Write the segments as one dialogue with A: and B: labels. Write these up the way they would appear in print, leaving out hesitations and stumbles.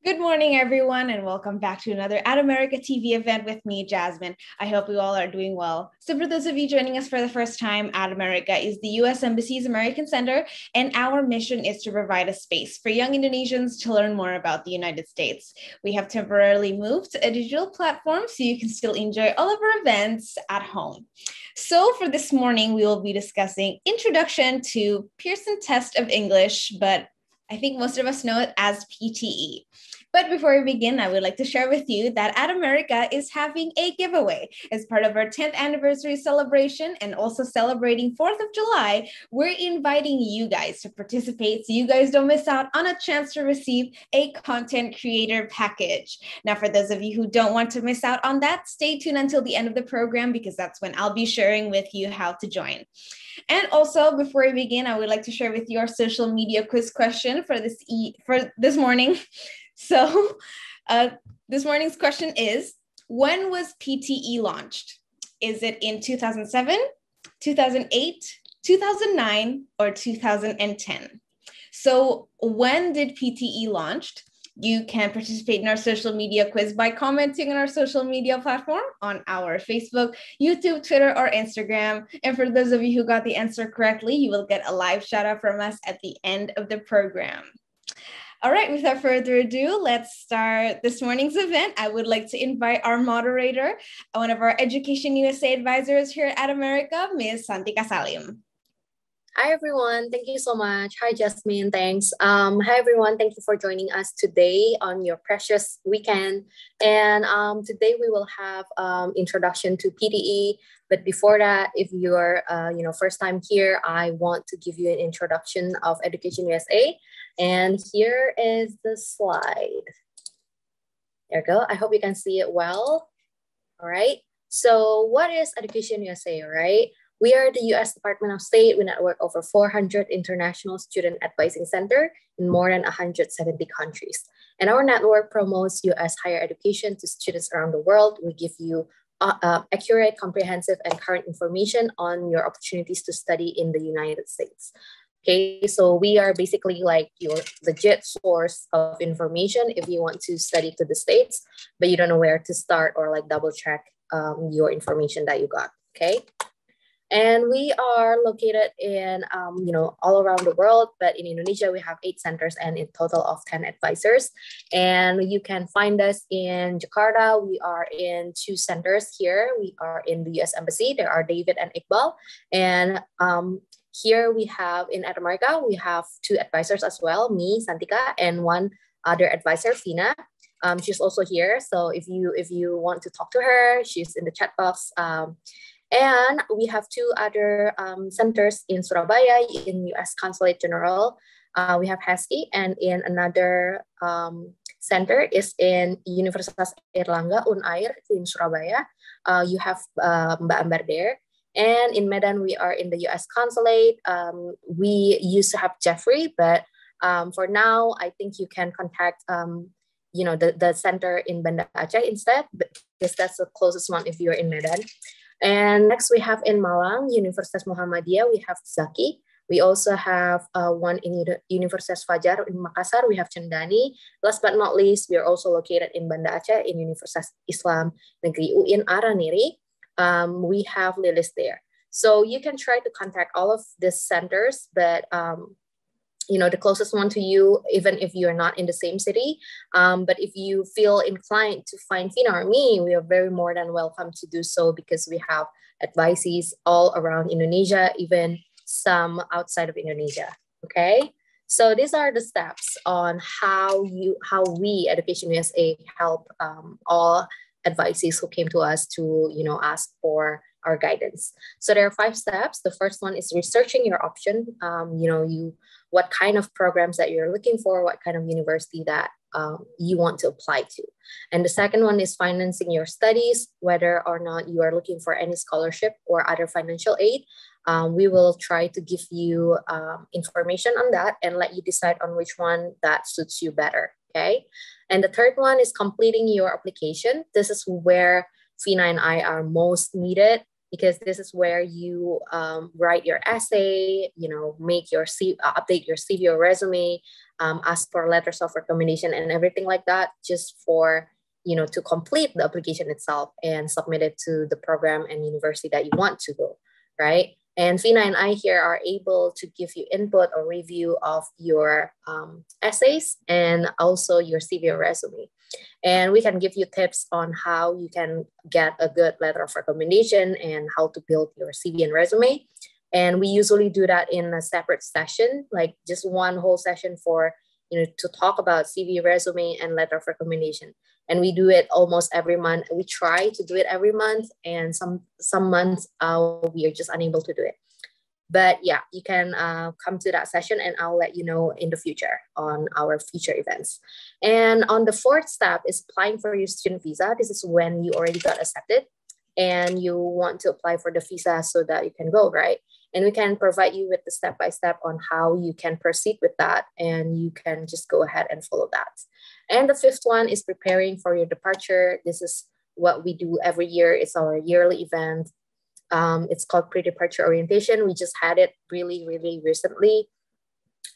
A: Good morning, everyone, and welcome back to another At America TV event with me, Jasmine. I hope you all are doing well. So for those of you joining us for the first time, At America is the U.S. Embassy's American Center, and our mission is to provide a space for young Indonesians to learn more about the United States. We have temporarily moved to a digital platform so you can still enjoy all of our events at home. So for this morning, we will be discussing Introduction to Pearson Test of English, but I think most of us know it as PTE. But before we begin, I would like to share with you that At America is having a giveaway. As part of our 10th anniversary celebration and also celebrating 4th of July, we're inviting you guys to participate so you guys don't miss out on a chance to receive a content creator package. Now, for those of you who don't want to miss out on that, stay tuned until the end of the program because that's when I'll be sharing with you how to join. And also, before we begin, I would like to share with you our social media quiz question for this morning. So this morning's question is, when was PTE launched? Is it in 2007, 2008, 2009, or 2010? So when did PTE launched? You can participate in our social media quiz by commenting on our social media platform on our Facebook, YouTube, Twitter, or Instagram. And for those of you who got the answer correctly, you will get a live shout out from us at the end of the program. All right, without further ado, let's start this morning's event. I would like to invite our moderator, one of our Education USA advisors here at America, Ms. Santika Salim.
B: Hi, everyone. Thank you so much. Hi, Jasmine. Thanks. Hi, everyone. Thank you for joining us today on your precious weekend. And today we will have introduction to PTE. But before that, if you're first time here, I want to give you an introduction of Education USA. And here is the slide. There you go. I hope you can see it well. All right. So what is Education USA, right? We are the U.S. Department of State. We network over 400 international student advising center in more than 170 countries. And our network promotes U.S. higher education to students around the world. We give you accurate, comprehensive, and current information on your opportunities to study in the United States. Okay, so we are basically like your legit source of information if you want to study to the States, but you don't know where to start or like double check your information that you got, okay? And we are located in, all around the world, but in Indonesia, we have 8 centers and a total of 10 advisors. And you can find us in Jakarta. We are in 2 centers here. We are in the U.S. Embassy. There are David and Iqbal. And here we have in Amerika, we have 2 advisors as well, me, Santika, and 1 other advisor, Fina. She's also here. So if you want to talk to her, she's in the chat box. And we have 2 other centers in Surabaya, in U.S. Consulate General. We have HESI, and in another center is in Universitas Airlangga, Unair, in Surabaya. You have Mbak Ambar there. And in Medan, we are in the U.S. Consulate. We used to have Jeffrey, but for now, I think you can contact the center in Banda Aceh instead, because that's the closest one if you're in Medan. And next we have in Malang, Universitas Muhammadiyah, we have Zaki. We also have one in Universitas Fajar in Makassar, we have Cendani. Last but not least, we are also located in Banda Aceh in Universitas Islam Negeri UIN Araniri. We have Lilis there. So you can try to contact all of these centers, but the closest one to you, even if you're not in the same city. But if you feel inclined to find Fina or me, we are very more than welcome to do so because we have advisees all around Indonesia, even some outside of Indonesia, okay? So these are the steps on how we, Education USA, help all advisees who came to us to, ask for our guidance. So there are 5 steps. The first one is researching your option. What kind of programs that you're looking for, what kind of university that you want to apply to. And the second one is financing your studies, whether or not you are looking for any scholarship or other financial aid. We will try to give you information on that and let you decide on which one that suits you better, okay? And the third one is completing your application. This is where Fina and I are most needed. because this is where you write your essay, make your update your CV or resume, ask for letters of recommendation and everything like that, just for to complete the application itself and submit it to the program and university that you want to go, right? And Fina and I here are able to give you input or review of your essays and also your CV or resume. And we can give you tips on how you can get a good letter of recommendation and how to build your CV and resume. And we usually do that in a separate session, like just one whole session for, to talk about CV, resume, and letter of recommendation. And we do it almost every month. We try to do it every month, and some months we are just unable to do it. But yeah, you can come to that session and I'll let you know in the future on our future events. And on the fourth step is applying for your student visa. This is when you already got accepted and you want to apply for the visa so that you can go, right? And we can provide you with the step-by-step on how you can proceed with that, and you can just go ahead and follow that. And the fifth one is preparing for your departure. This is what we do every year. It's our yearly event. It's called pre-departure orientation. We just had it really, really recently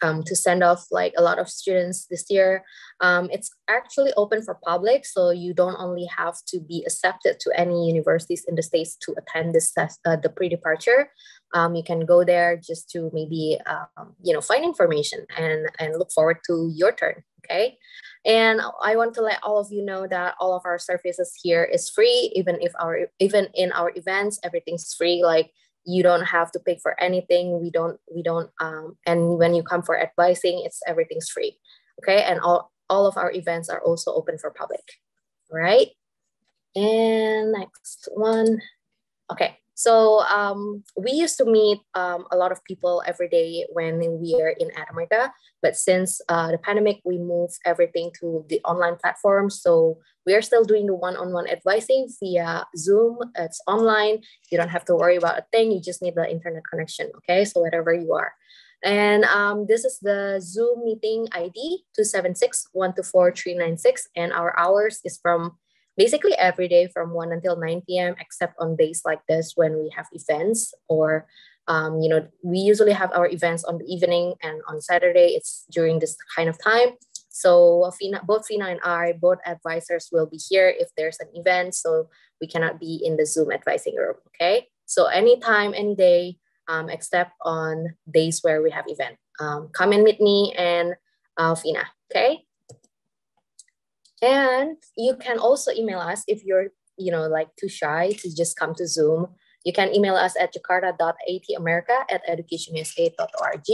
B: to send off like a lot of students this year. It's actually open for public, so you don't only have to be accepted to any universities in the States to attend this the pre-departure. You can go there just to maybe find information and look forward to your turn. Okay. And I want to let all of you know that all of our services here is free, even in our events, everything's free. Like you don't have to pay for anything. We don't, and when you come for advising, everything's free. Okay. And all of our events are also open for public. All right. And next one. Okay. So we used to meet a lot of people every day when we are in Amerika, but since the pandemic, we moved everything to the online platform. So we are still doing the one-on-one advising via Zoom. It's online. You don't have to worry about a thing. You just need the internet connection, okay? So wherever you are. And this is the Zoom meeting ID, 276-124-396. And our hours is from basically every day from 1 until 9 p.m., except on days like this when we have events or, we usually have our events on the evening, and on Saturday, it's during this kind of time. So both Fina and I, both advisors will be here if there's an event, so we cannot be in the Zoom advising room, okay? So anytime, any day, except on days where we have event. Come and meet me and Fina, okay? And you can also email us if you're, like too shy to just come to Zoom. You can email us at jakarta.atamerica@educationusa.org.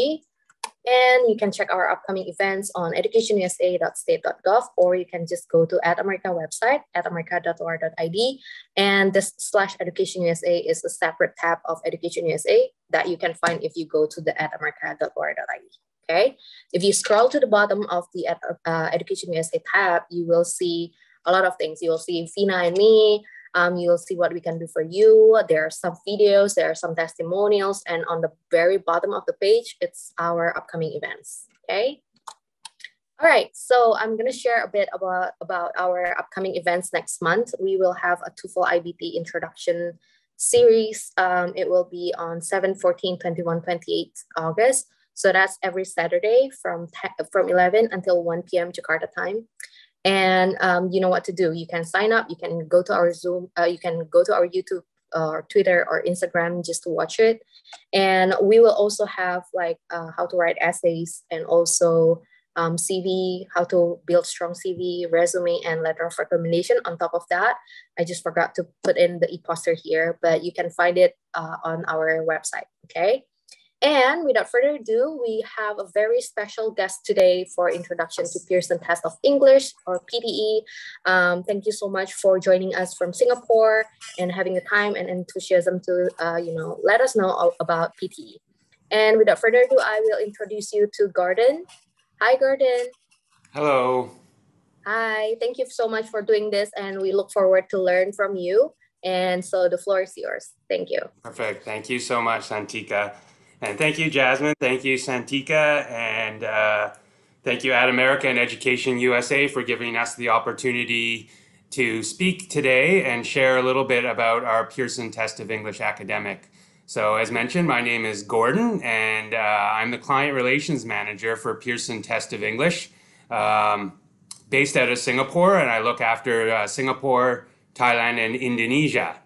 B: And you can check our upcoming events on educationusa.state.gov, or you can just go to @Amerika website, @amerika.or.id. And this /educationusa is a separate tab of Education USA that you can find if you go to the @amerika.or.id. Okay, if you scroll to the bottom of the Education USA tab, you will see a lot of things. You will see Fina and me. You will see what we can do for you. There are some videos, there are some testimonials, and on the very bottom of the page, it's our upcoming events. Okay. All right, so I'm going to share a bit about our upcoming events next month. We will have a TOEFL IBT introduction series. It will be on 7, 14, 21, 28 August. So that's every Saturday from 11 until 1 p.m. Jakarta time. And you know what to do. You can sign up. You can go to our Zoom. You can go to our YouTube or Twitter or Instagram just to watch it. And we will also have like how to write essays and also CV, how to build strong CV, resume, and letter of recommendation. On top of that, I just forgot to put in the e-poster here, but you can find it on our website. Okay. And without further ado, we have a very special guest today for introduction to Pearson Test of English, or PTE. Thank you so much for joining us from Singapore and having the time and enthusiasm to let us know about PTE. And without further ado, I will introduce you to Gordon. Hi, Gordon.
C: Hello.
B: Hi, thank you so much for doing this, and we look forward to learn from you. And so the floor is yours. Thank you.
C: Perfect. Thank you so much, Santika. And thank you, Jasmine. Thank you, Santika. And thank you, Amerika and Education USA, for giving us the opportunity to speak today and share a little bit about our Pearson Test of English academic. So as mentioned, my name is Gordon, and I'm the Client Relations Manager for Pearson Test of English, based out of Singapore, and I look after Singapore, Thailand, and Indonesia.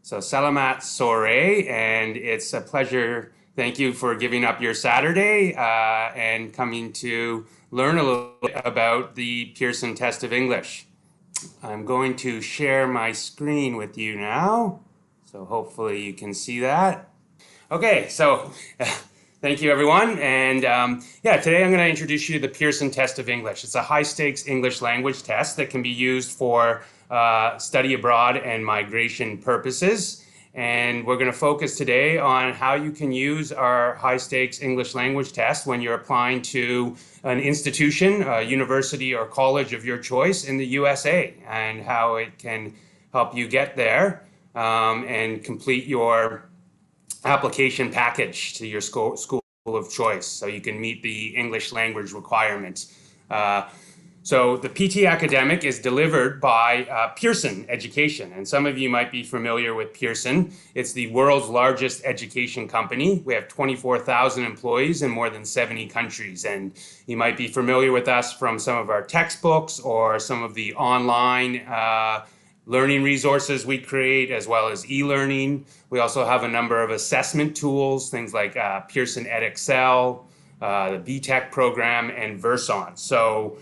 C: So Selamat Sore, and it's a pleasure. Thank you for giving up your Saturday and coming to learn a little bit about the Pearson Test of English. I'm going to share my screen with you now, so hopefully you can see that. Okay, so thank you everyone, and today I'm going to introduce you to the Pearson Test of English. It's a high-stakes English language test that can be used for study abroad and migration purposes. And we're going to focus today on how you can use our high-stakes English language test when you're applying to an institution, a university or college of your choice in the USA, and how it can help you get there and complete your application package to your school of choice so you can meet the English language requirements. So the PT academic is delivered by Pearson Education, and some of you might be familiar with Pearson. It's the world's largest education company. We have 24,000 employees in more than 70 countries, and you might be familiar with us from some of our textbooks or some of the online learning resources we create, as well as e-learning. We also have a number of assessment tools, things like Pearson EdXL, the BTech program, and Vanstone. So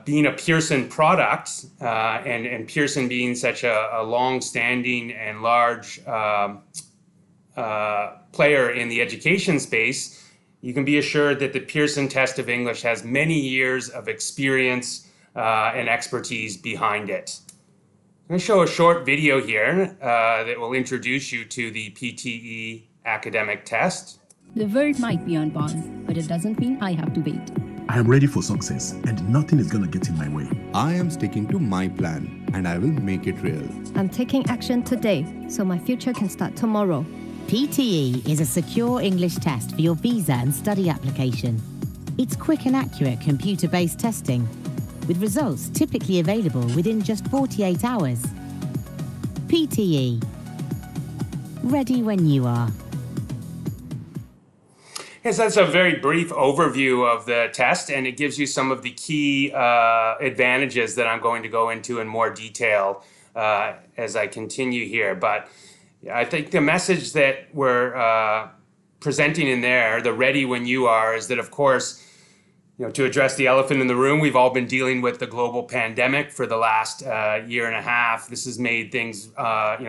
C: being a Pearson product and Pearson being such a long-standing and large player in the education space, you can be assured that the Pearson Test of English has many years of experience and expertise behind it. I'm going to show a short video here that will introduce you to the PTE academic test.
D: The world might be unbound, but it doesn't mean I have to wait.
E: I am ready for success, and nothing is going to get in my way.
F: I am sticking to my plan, and I will make it real.
G: I'm taking action today, so my future can start tomorrow.
H: PTE is a secure English test for your visa and study application. It's quick and accurate computer-based testing, with results typically available within just 48 hours. PTE. Ready when you are.
C: Yes, that's a very brief overview of the test, and it gives you some of the key advantages that I'm going to go into in more detail as I continue here. But I think the message that we're presenting in there, the ready when you are, is that, of course, to address the elephant in the room, we've all been dealing with the global pandemic for the last year and a half. This has made things,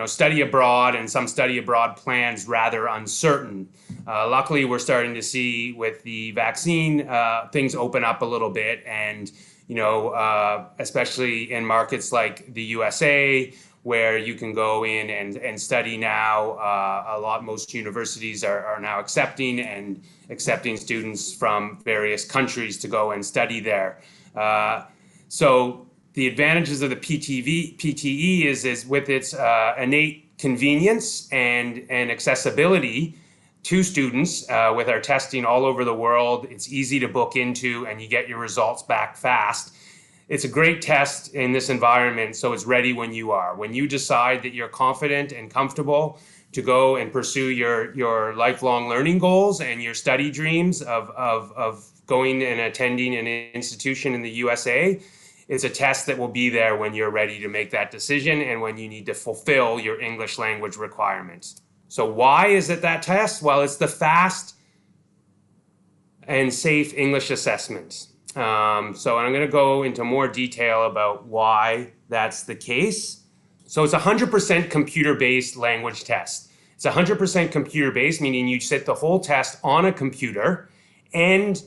C: study abroad and some study abroad plans rather uncertain. Luckily, we're starting to see with the vaccine, things open up a little bit, and especially in markets like the USA, where you can go in and study now. Most universities are now accepting students from various countries to go and study there. So the advantages of the PTE is with its innate convenience and accessibility to students with our testing all over the world. It's easy to book into, and you get your results back fast. It's a great test in this environment, so it's ready when you are. When you decide that you're confident and comfortable to go and pursue your lifelong learning goals and your study dreams of going and attending an institution in the USA, it's a test that will be there when you're ready to make that decision and when you need to fulfill your English language requirements. So why is it that test? Well, it's the fast and safe English assessment. I'm going to go into more detail about why that's the case. So it's a 100% computer-based language test. It's 100% computer-based, meaning you sit the whole test on a computer, and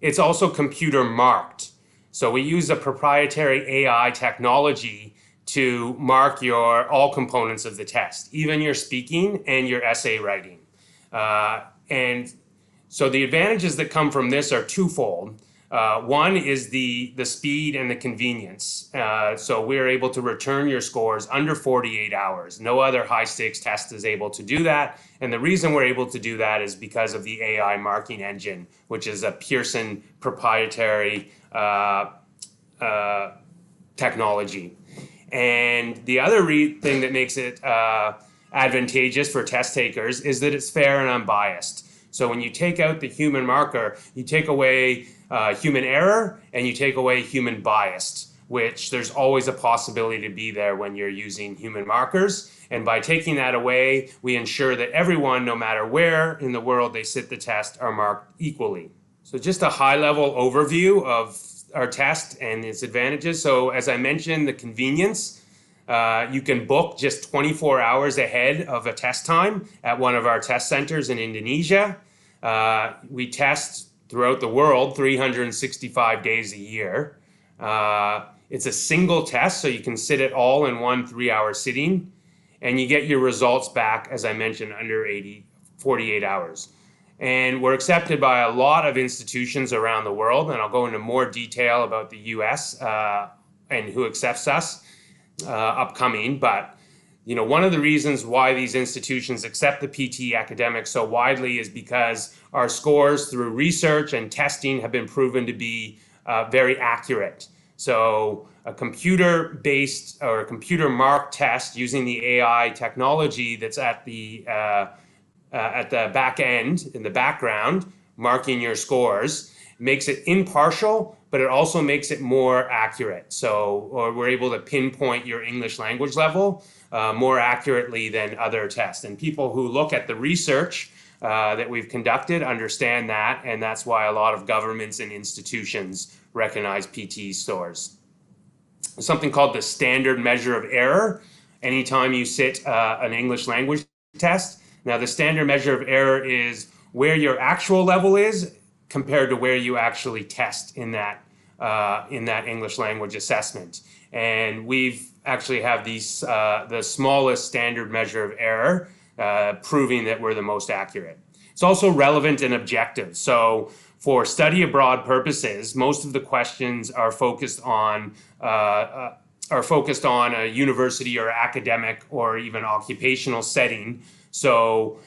C: it's also computer marked. So we use a proprietary AI technology to mark all components of the test, even your speaking and your essay writing. And so the advantages that come from this are twofold. One is the speed and the convenience. So we're able to return your scores under 48 hours. No other high stakes test is able to do that. And the reason we're able to do that is because of the AI marking engine, which is a Pearson proprietary technology. And the other thing that makes it advantageous for test takers is that it's fair and unbiased. So when you take out the human marker, you take away human error and you take away human bias, which there's always a possibility to be there when you're using human markers. And by taking that away, we ensure that everyone, no matter where in the world they sit the test, are marked equally. So just a high-level overview of our test and its advantages. So as I mentioned, the convenience. You can book just 24 hours ahead of a test time at one of our test centers in Indonesia. We test throughout the world 365 days a year. It's a single test, so you can sit it all in one 3-hour sitting, and you get your results back, as I mentioned, under 48 hours. And we're accepted by a lot of institutions around the world, and I'll go into more detail about the US and who accepts us upcoming. But one of the reasons why these institutions accept the PTE academic so widely is because our scores through research and testing have been proven to be very accurate. So a computer-based or a computer-marked test using the AI technology that's at the back end, in the background, marking your scores, makes it impartial, but it also makes it more accurate. So we're able to pinpoint your English language level more accurately than other tests. And people who look at the research that we've conducted understand that, and that's why a lot of governments and institutions recognize PTE scores. Something called the standard measure of error anytime you sit an English language test. Now, the standard measure of error is where your actual level is compared to where you actually test in that English language assessment. And we've actually have these the smallest standard measure of error, proving that we're the most accurate. It's also relevant and objective. So for study abroad purposes, most of the questions are focused on a university or academic or even occupational setting. So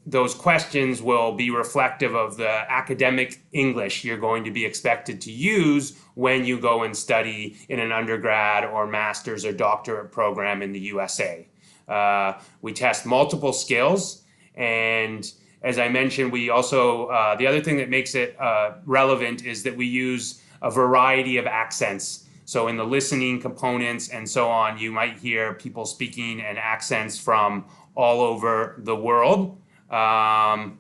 C: those questions will be reflective of the academic English you're going to be expected to use when you go and study in an undergrad or master's or doctorate program in the USA. We test multiple skills, and as I mentioned, we also, the other thing that makes it relevant is that we use a variety of accents. So in the listening components and so on, you might hear people speaking and accents from all over the world. So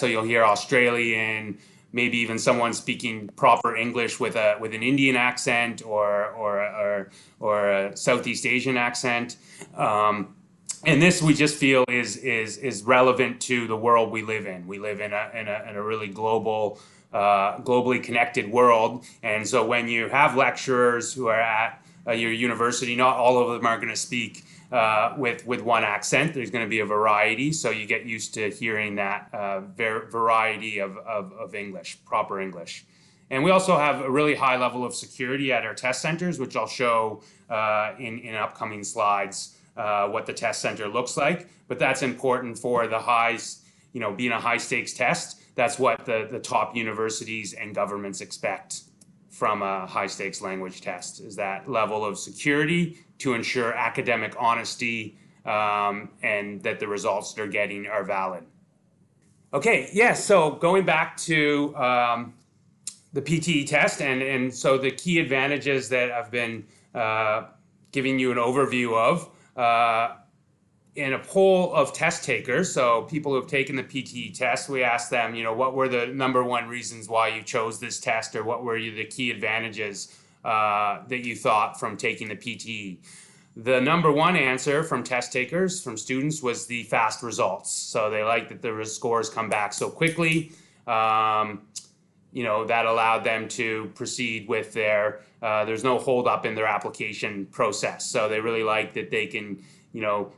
C: you'll hear Australian, maybe even someone speaking proper English with an Indian accent or a Southeast Asian accent. And this we just feel is relevant to the world we live in. We live in a really globally connected world, and so when you have lecturers who are at your university, not all of them are going to speak with one accent. There's going to be a variety, so you get used to hearing that variety of English, proper English. And we also have a really high level of security at our test centers, which I'll show in upcoming slides, what the test center looks like. But that's important for the being a high stakes test. That's what the top universities and governments expect from a high stakes language test, is that level of security to ensure academic honesty and that the results they're getting are valid. Okay, so going back to the PTE test, and so the key advantages that I've been giving you an overview of in a poll of test takers, so people who have taken the PTE test, we asked them, what were the #1 reasons why you chose this test, or what were the key advantages that you thought from taking the PTE? The #1 answer from test takers, from students, was the fast results. So they like that the scores come back so quickly. That allowed them to proceed with there's no hold up in their application process. So they really like that they can,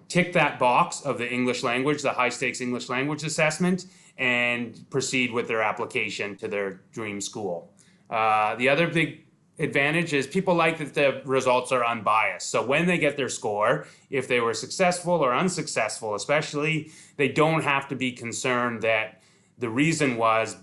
C: tick that box of the English language, the high stakes English language assessment, and proceed with their application to their dream school. The other big advantage is people like that the results are unbiased. So when they get their score, if they were successful or unsuccessful especially, they don't have to be concerned that The reason was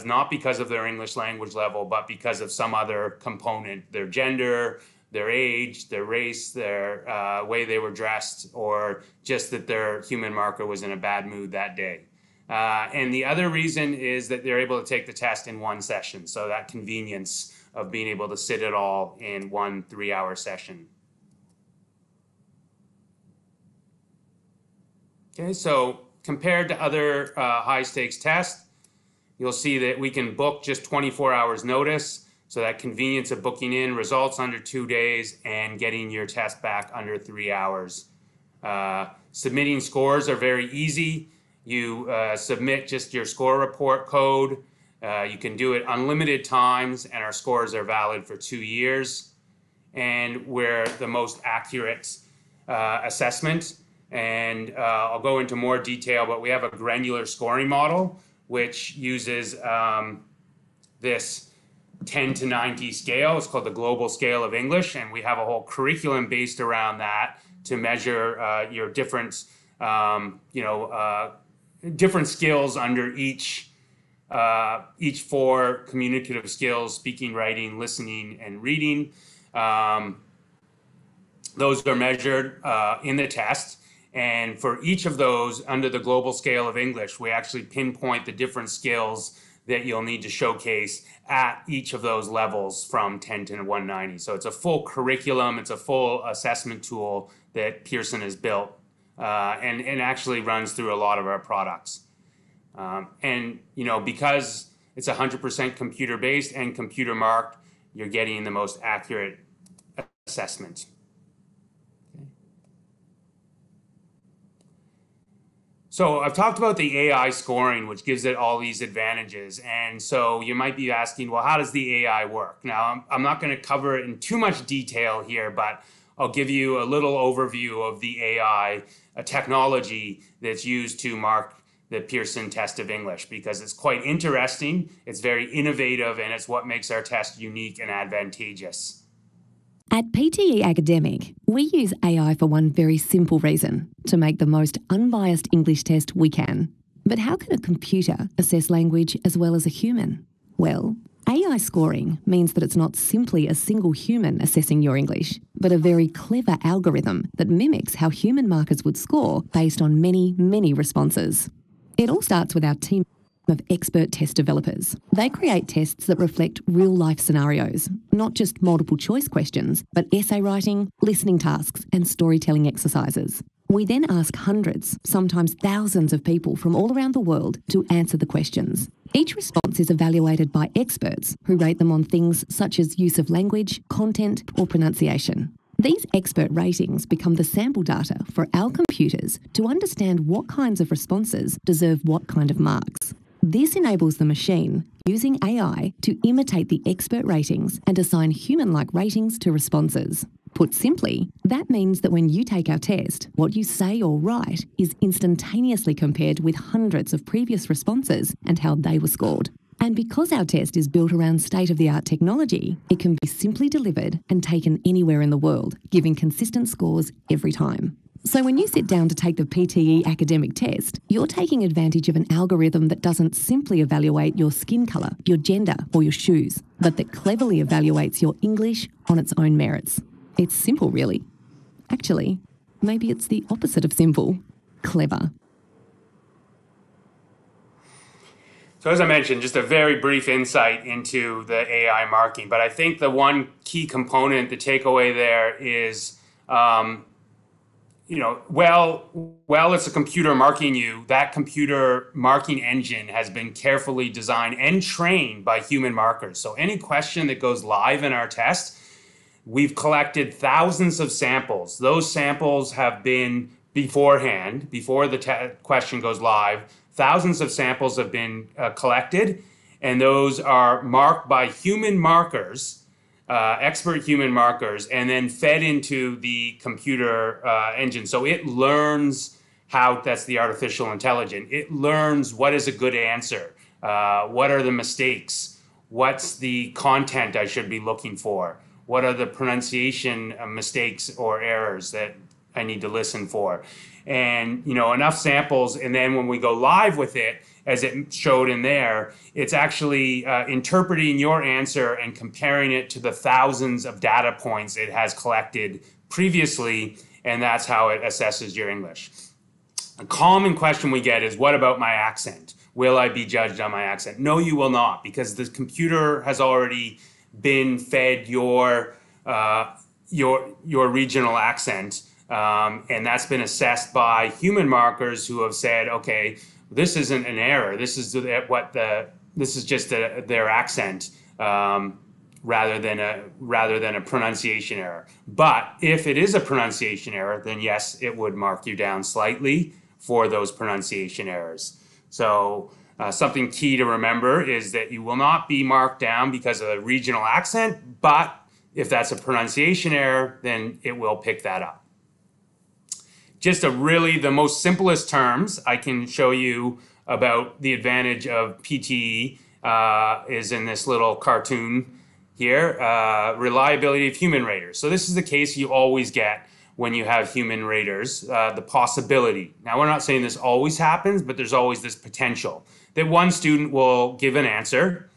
C: not because of their English language level, but because of some other component, their gender, their age, their race, their way they were dressed, or just that their human marker was in a bad mood that day. And the other reason is that they're able to take the test in one session. So that convenience of being able to sit it all in one 3-hour session. Okay, so compared to other high-stakes tests, you'll see that we can book just 24 hours notice. So that convenience of booking in, results under 2 days, and getting your test back under 3 hours. Submitting scores are very easy. You submit just your score report code. You can do it unlimited times, and our scores are valid for 2 years. And we're the most accurate assessment. And I'll go into more detail, but we have a granular scoring model, which uses this 10 to 90 scale. It's called the Global Scale of English, and we have a whole curriculum based around that to measure your different, different skills under each 4 communicative skills: speaking, writing, listening, and reading. Those are measured in the test. And for each of those under the Global Scale of English, we actually pinpoint the different skills that you'll need to showcase at each of those levels from 10 to 190. So it's a full curriculum, it's a full assessment tool that Pearson has built and actually runs through a lot of our products. Because it's 100% computer-based and computer marked, you're getting the most accurate assessment. So I've talked about the AI scoring, which gives it all these advantages. And so you might be asking, well, how does the AI work? Now, I'm not going to cover it in too much detail here, but I'll give you a little overview of the AI, a technology that's used to mark the Pearson Test of English, because it's quite interesting, it's very innovative, and it's what makes our test unique and advantageous.
I: At PTE Academic, we use AI for one very simple reason: to make the most unbiased English test we can. But how can a computer assess language as well as a human? Well, AI scoring means that it's not simply a single human assessing your English, but a very clever algorithm that mimics how human markers would score based on many, many responses. It all starts with our team of expert test developers. They create tests that reflect real-life scenarios, not just multiple choice questions, but essay writing, listening tasks, and storytelling exercises. We then ask hundreds, sometimes thousands of people from all around the world to answer the questions. Each response is evaluated by experts who rate them on things such as use of language, content, or pronunciation. These expert ratings become the sample data for our computers to understand what kinds of responses deserve what kind of marks. This enables the machine, using AI, to imitate the expert ratings and assign human-like ratings to responses. Put simply, that means that when you take our test, what you say or write is instantaneously compared with hundreds of previous responses and how they were scored. And because our test is built around state-of-the-art technology, it can be simply delivered and taken anywhere in the world, giving consistent scores every time. So when you sit down to take the PTE academic test, you're taking advantage of an algorithm that doesn't simply evaluate your skin colour, your gender, or your shoes, but that cleverly evaluates your English on its own merits. It's simple, really. Actually, maybe it's the opposite of simple: clever.
C: So as I mentioned, just a very brief insight into the AI marking, but I think the one key component, the takeaway there is, while it's a computer marking you, that computer marking engine has been carefully designed and trained by human markers. So any question that goes live in our test, we've collected thousands of samples. Those samples have been beforehand, before the question goes live. Thousands of samples have been collected, and those are marked by human markers, expert human markers, and then fed into the computer engine. So it learns how, that's the artificial intelligence. It learns what is a good answer, what are the mistakes, what's the content I should be looking for, what are the pronunciation mistakes or errors that I need to listen for. And enough samples, and then when we go live with it, as it showed in there, it's actually interpreting your answer and comparing it to the thousands of data points it has collected previously, and that's how it assesses your English. A common question we get is, what about my accent? Will I be judged on my accent? No, you will not, because the computer has already been fed your regional accent, and that's been assessed by human markers who have said, okay, this isn't an error. This is just their accent, rather than a pronunciation error. But if it is a pronunciation error, then yes, it would mark you down slightly for those pronunciation errors. So something key to remember is that you will not be marked down because of a regional accent, but if that's a pronunciation error, then it will pick that up. Just the most simplest terms I can show you about the advantage of PTE is in this little cartoon here, reliability of human raters. So this is the case you always get when you have human raters, the possibility. Now, we're not saying this always happens, but there's always this potential that one student will give an answer,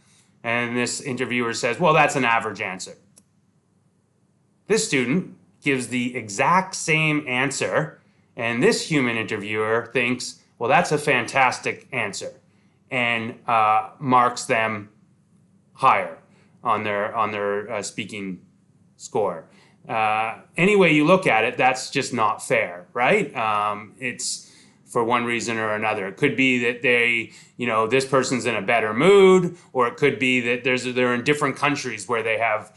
C: and this interviewer says, well, that's an average answer. This student gives the exact same answer, and this human interviewer thinks, well, that's a fantastic answer, and marks them higher on their speaking score. Any way you look at it, that's just not fair, right? It's for one reason or another. It could be that this person's in a better mood, or it could be that they're in different countries where they have,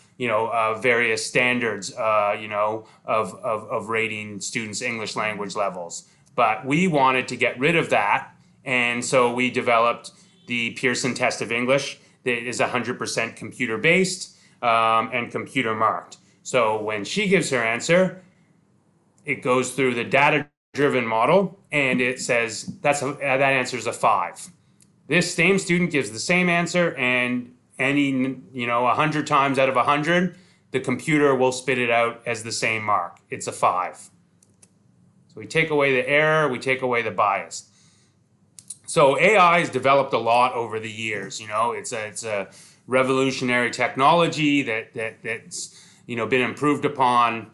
C: various standards, of rating students' English language levels. But we wanted to get rid of that, and so we developed the Pearson Test of English that is 100% computer-based and computer-marked. So when she gives her answer, it goes through the data-driven model, and it says that answer is a 5. This same student gives the same answer, and 100 times out of 100, the computer will spit it out as the same mark. It's a 5. So we take away the error, we take away the bias. So AI has developed a lot over the years. It's a revolutionary technology that's been improved upon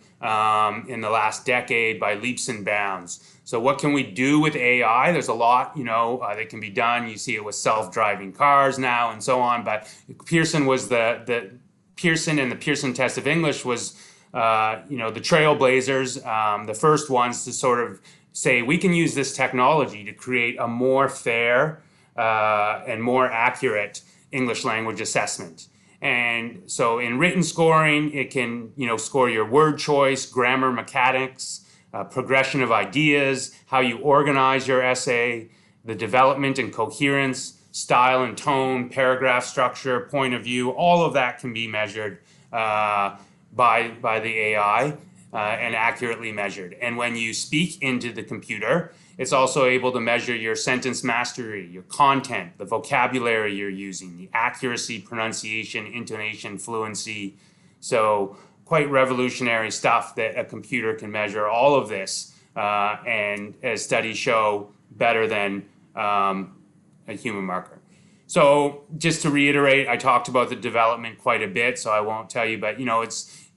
C: in the last decade by leaps and bounds. So what can we do with AI? There's a lot, that can be done. You see it with self-driving cars now and so on. But Pearson was the Pearson and the Pearson Test of English was, the trailblazers, the first ones to sort of say, we can use this technology to create a more fair and more accurate English language assessment. And so in written scoring, it can, score your word choice, grammar mechanics, progression of ideas, how you organize your essay, the development and coherence, style and tone, paragraph structure, point of view. All of that can be measured by the AI and accurately measured. And when you speak into the computer, it's also able to measure your sentence mastery, your content, the vocabulary you're using, the accuracy, pronunciation, intonation, fluency. So quite revolutionary stuff that a computer can measure all of this, and as studies show, better than a human marker. So just to reiterate, I talked about the development quite a bit, so I won't tell you, but it's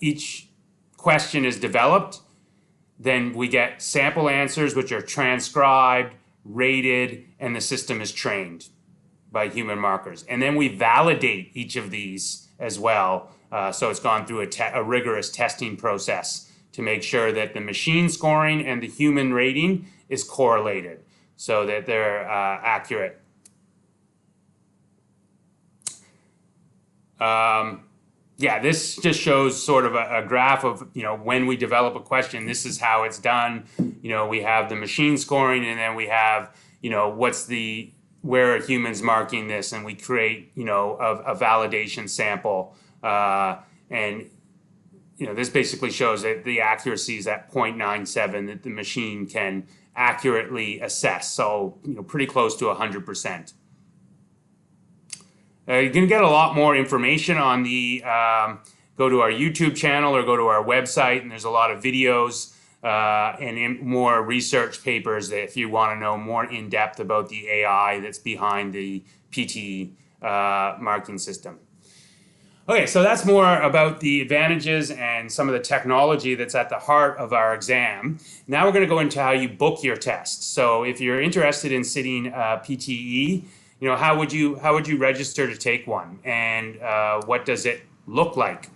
C: each question is developed. Then we get sample answers, which are transcribed, rated, and the system is trained by human markers. And then we validate each of these as well. So it's gone through a rigorous testing process to make sure that the machine scoring and the human rating is correlated so that they're accurate. Yeah, this just shows sort of a graph of, when we develop a question, this is how it's done. We have the machine scoring, and then we have, where are humans marking this, and we create, a validation sample. And this basically shows that the accuracy is at 0.97 that the machine can accurately assess. So, pretty close to 100%. You can get a lot more information on the, go to our YouTube channel or go to our website, and there's a lot of videos and more research papers that if you want to know more in depth about the AI that's behind the PTE marking system. Okay, so that's more about the advantages and some of the technology that's at the heart of our exam. Now we're going to go into how you book your test. So if you're interested in sitting PTE, how would you register to take one, and what does it look like?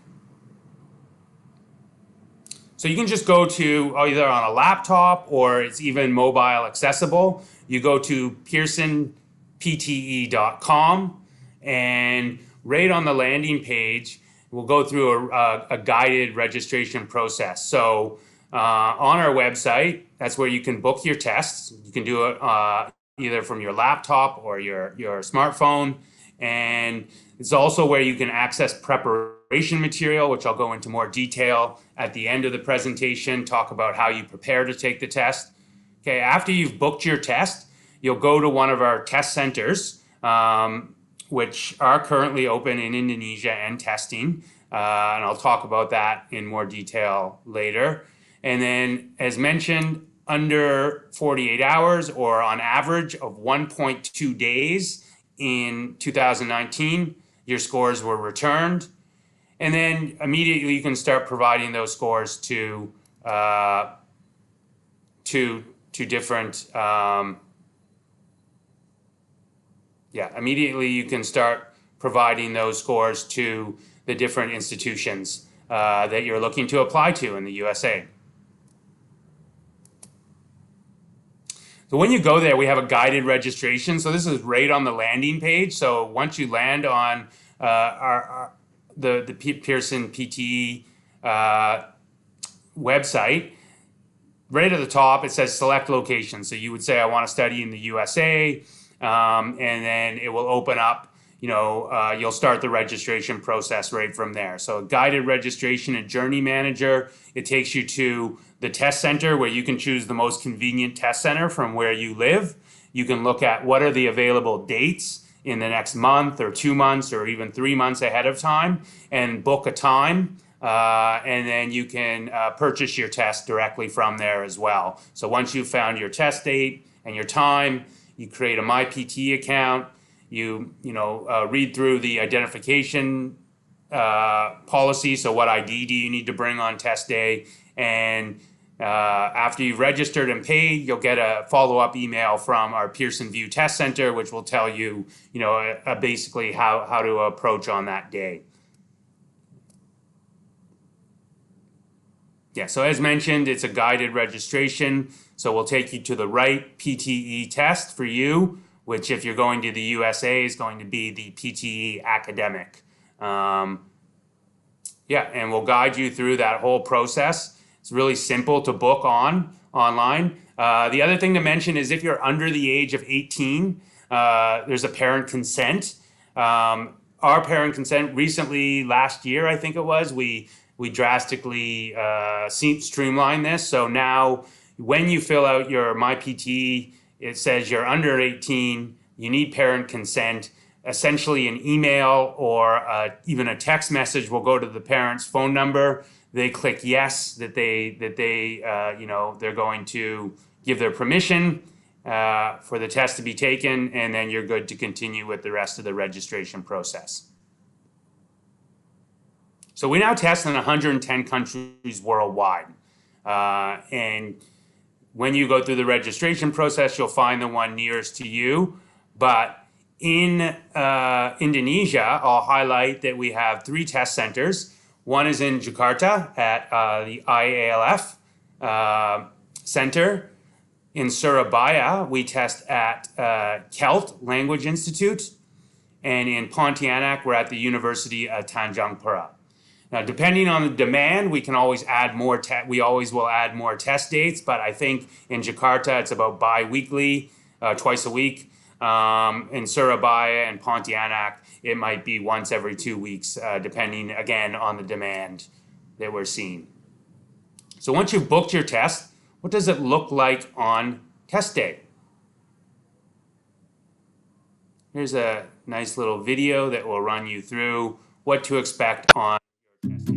C: So you can just go to either on a laptop or it's even mobile accessible. You go to pearsonpte.com, and right on the landing page, we'll go through a guided registration process. So on our website, that's where you can book your tests. You can do it either from your laptop or your smartphone. And it's also where you can access preparation material, which I'll go into more detail at the end of the presentation, talk about how you prepare to take the test. Okay, after you've booked your test, you'll go to one of our test centers, which are currently open in Indonesia and testing. And I'll talk about that in more detail later. And then, as mentioned, under 48 hours or on average of 1.2 days in 2019, your scores were returned. And then immediately you can start providing those scores to different, immediately you can start providing those scores to the different institutions that you're looking to apply to in the USA. So when you go there, we have a guided registration. So this is right on the landing page. So once you land on the Pearson PTE website, right at the top, it says select location. So you would say, I want to study in the USA, and then it will open up, you'll start the registration process right from there. So a guided registration and journey manager, it takes you to the test center where you can choose the most convenient test center from where you live. You can look at what are the available dates in the next month or 2 months or even 3 months ahead of time and book a time. And then you can purchase your test directly from there as well. So once you've found your test date and your time, you create a MyPT account, you read through the identification policy. So what ID do you need to bring on test day? And after you've registered and paid, you'll get a follow-up email from our Pearson VUE Test Center, which will tell you, basically how to approach on that day. Yeah, so as mentioned, it's a guided registration. So we'll take you to the right PTE test for you, which if you're going to the USA is going to be the PTE academic. And we'll guide you through that whole process. It's really simple to book online. The other thing to mention is if you're under the age of 18, there's a parent consent. Our parent consent recently, last year, I think it was, we drastically streamlined this. So now when you fill out your MyPT, it says you're under 18, you need parent consent. Essentially an email or even a text message will go to the parent's phone number. They click yes, that they're going to give their permission for the test to be taken, and then you're good to continue with the rest of the registration process. So we now test in 110 countries worldwide. And when you go through the registration process, you'll find the one nearest to you. But in Indonesia, I'll highlight that we have 3 test centers. One is in Jakarta at the IALF Center. In Surabaya, we test at KELT Language Institute. And in Pontianak, we're at the University of Tanjung Pura. Now, depending on the demand, we can always add more. We always will add more test dates, but I think in Jakarta it's about bi-weekly, twice a week. In Surabaya and Pontianak, it might be once every 2 weeks, depending again on the demand that we're seeing. So once you've booked your test, what does it look like on test day? Here's a nice little video that will run you through what to expect on your test day.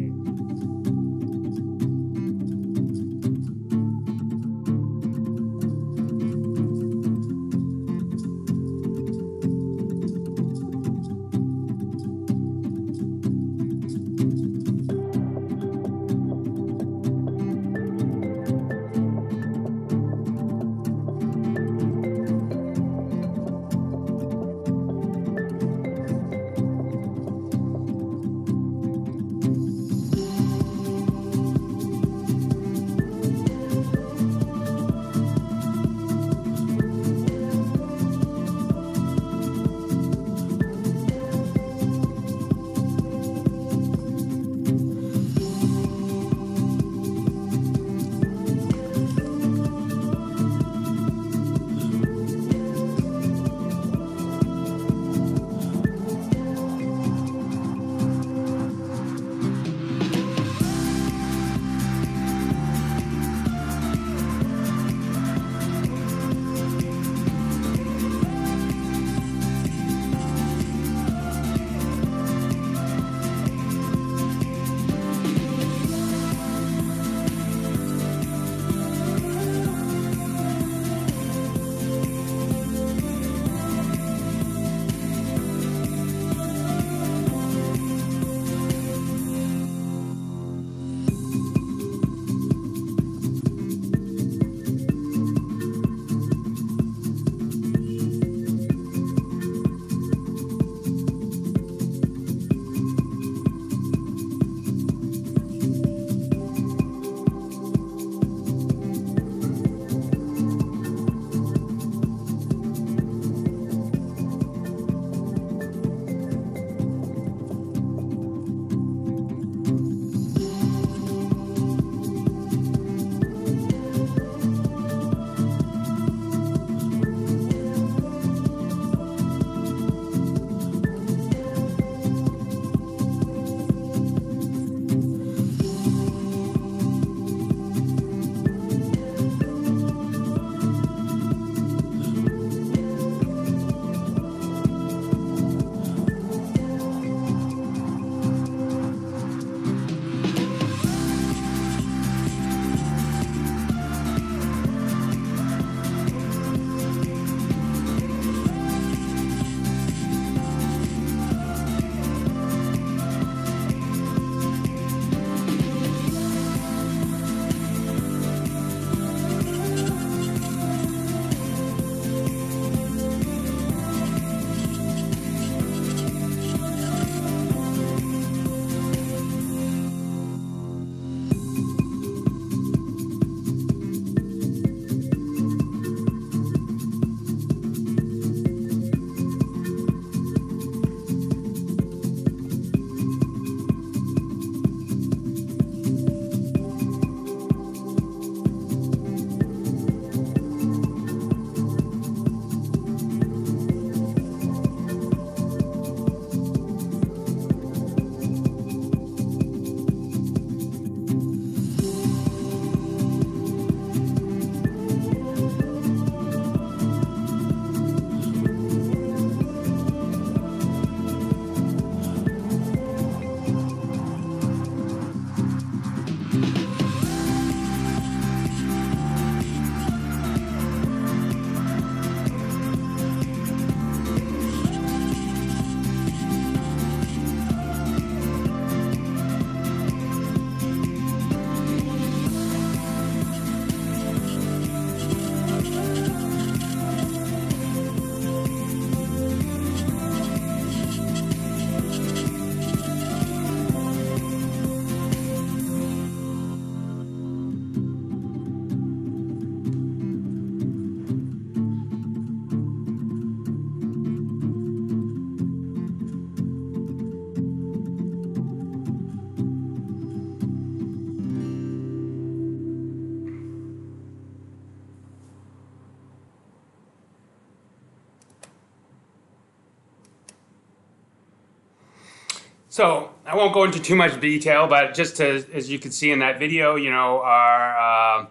C: So I won't go into too much detail, but just to, as you can see in that video, our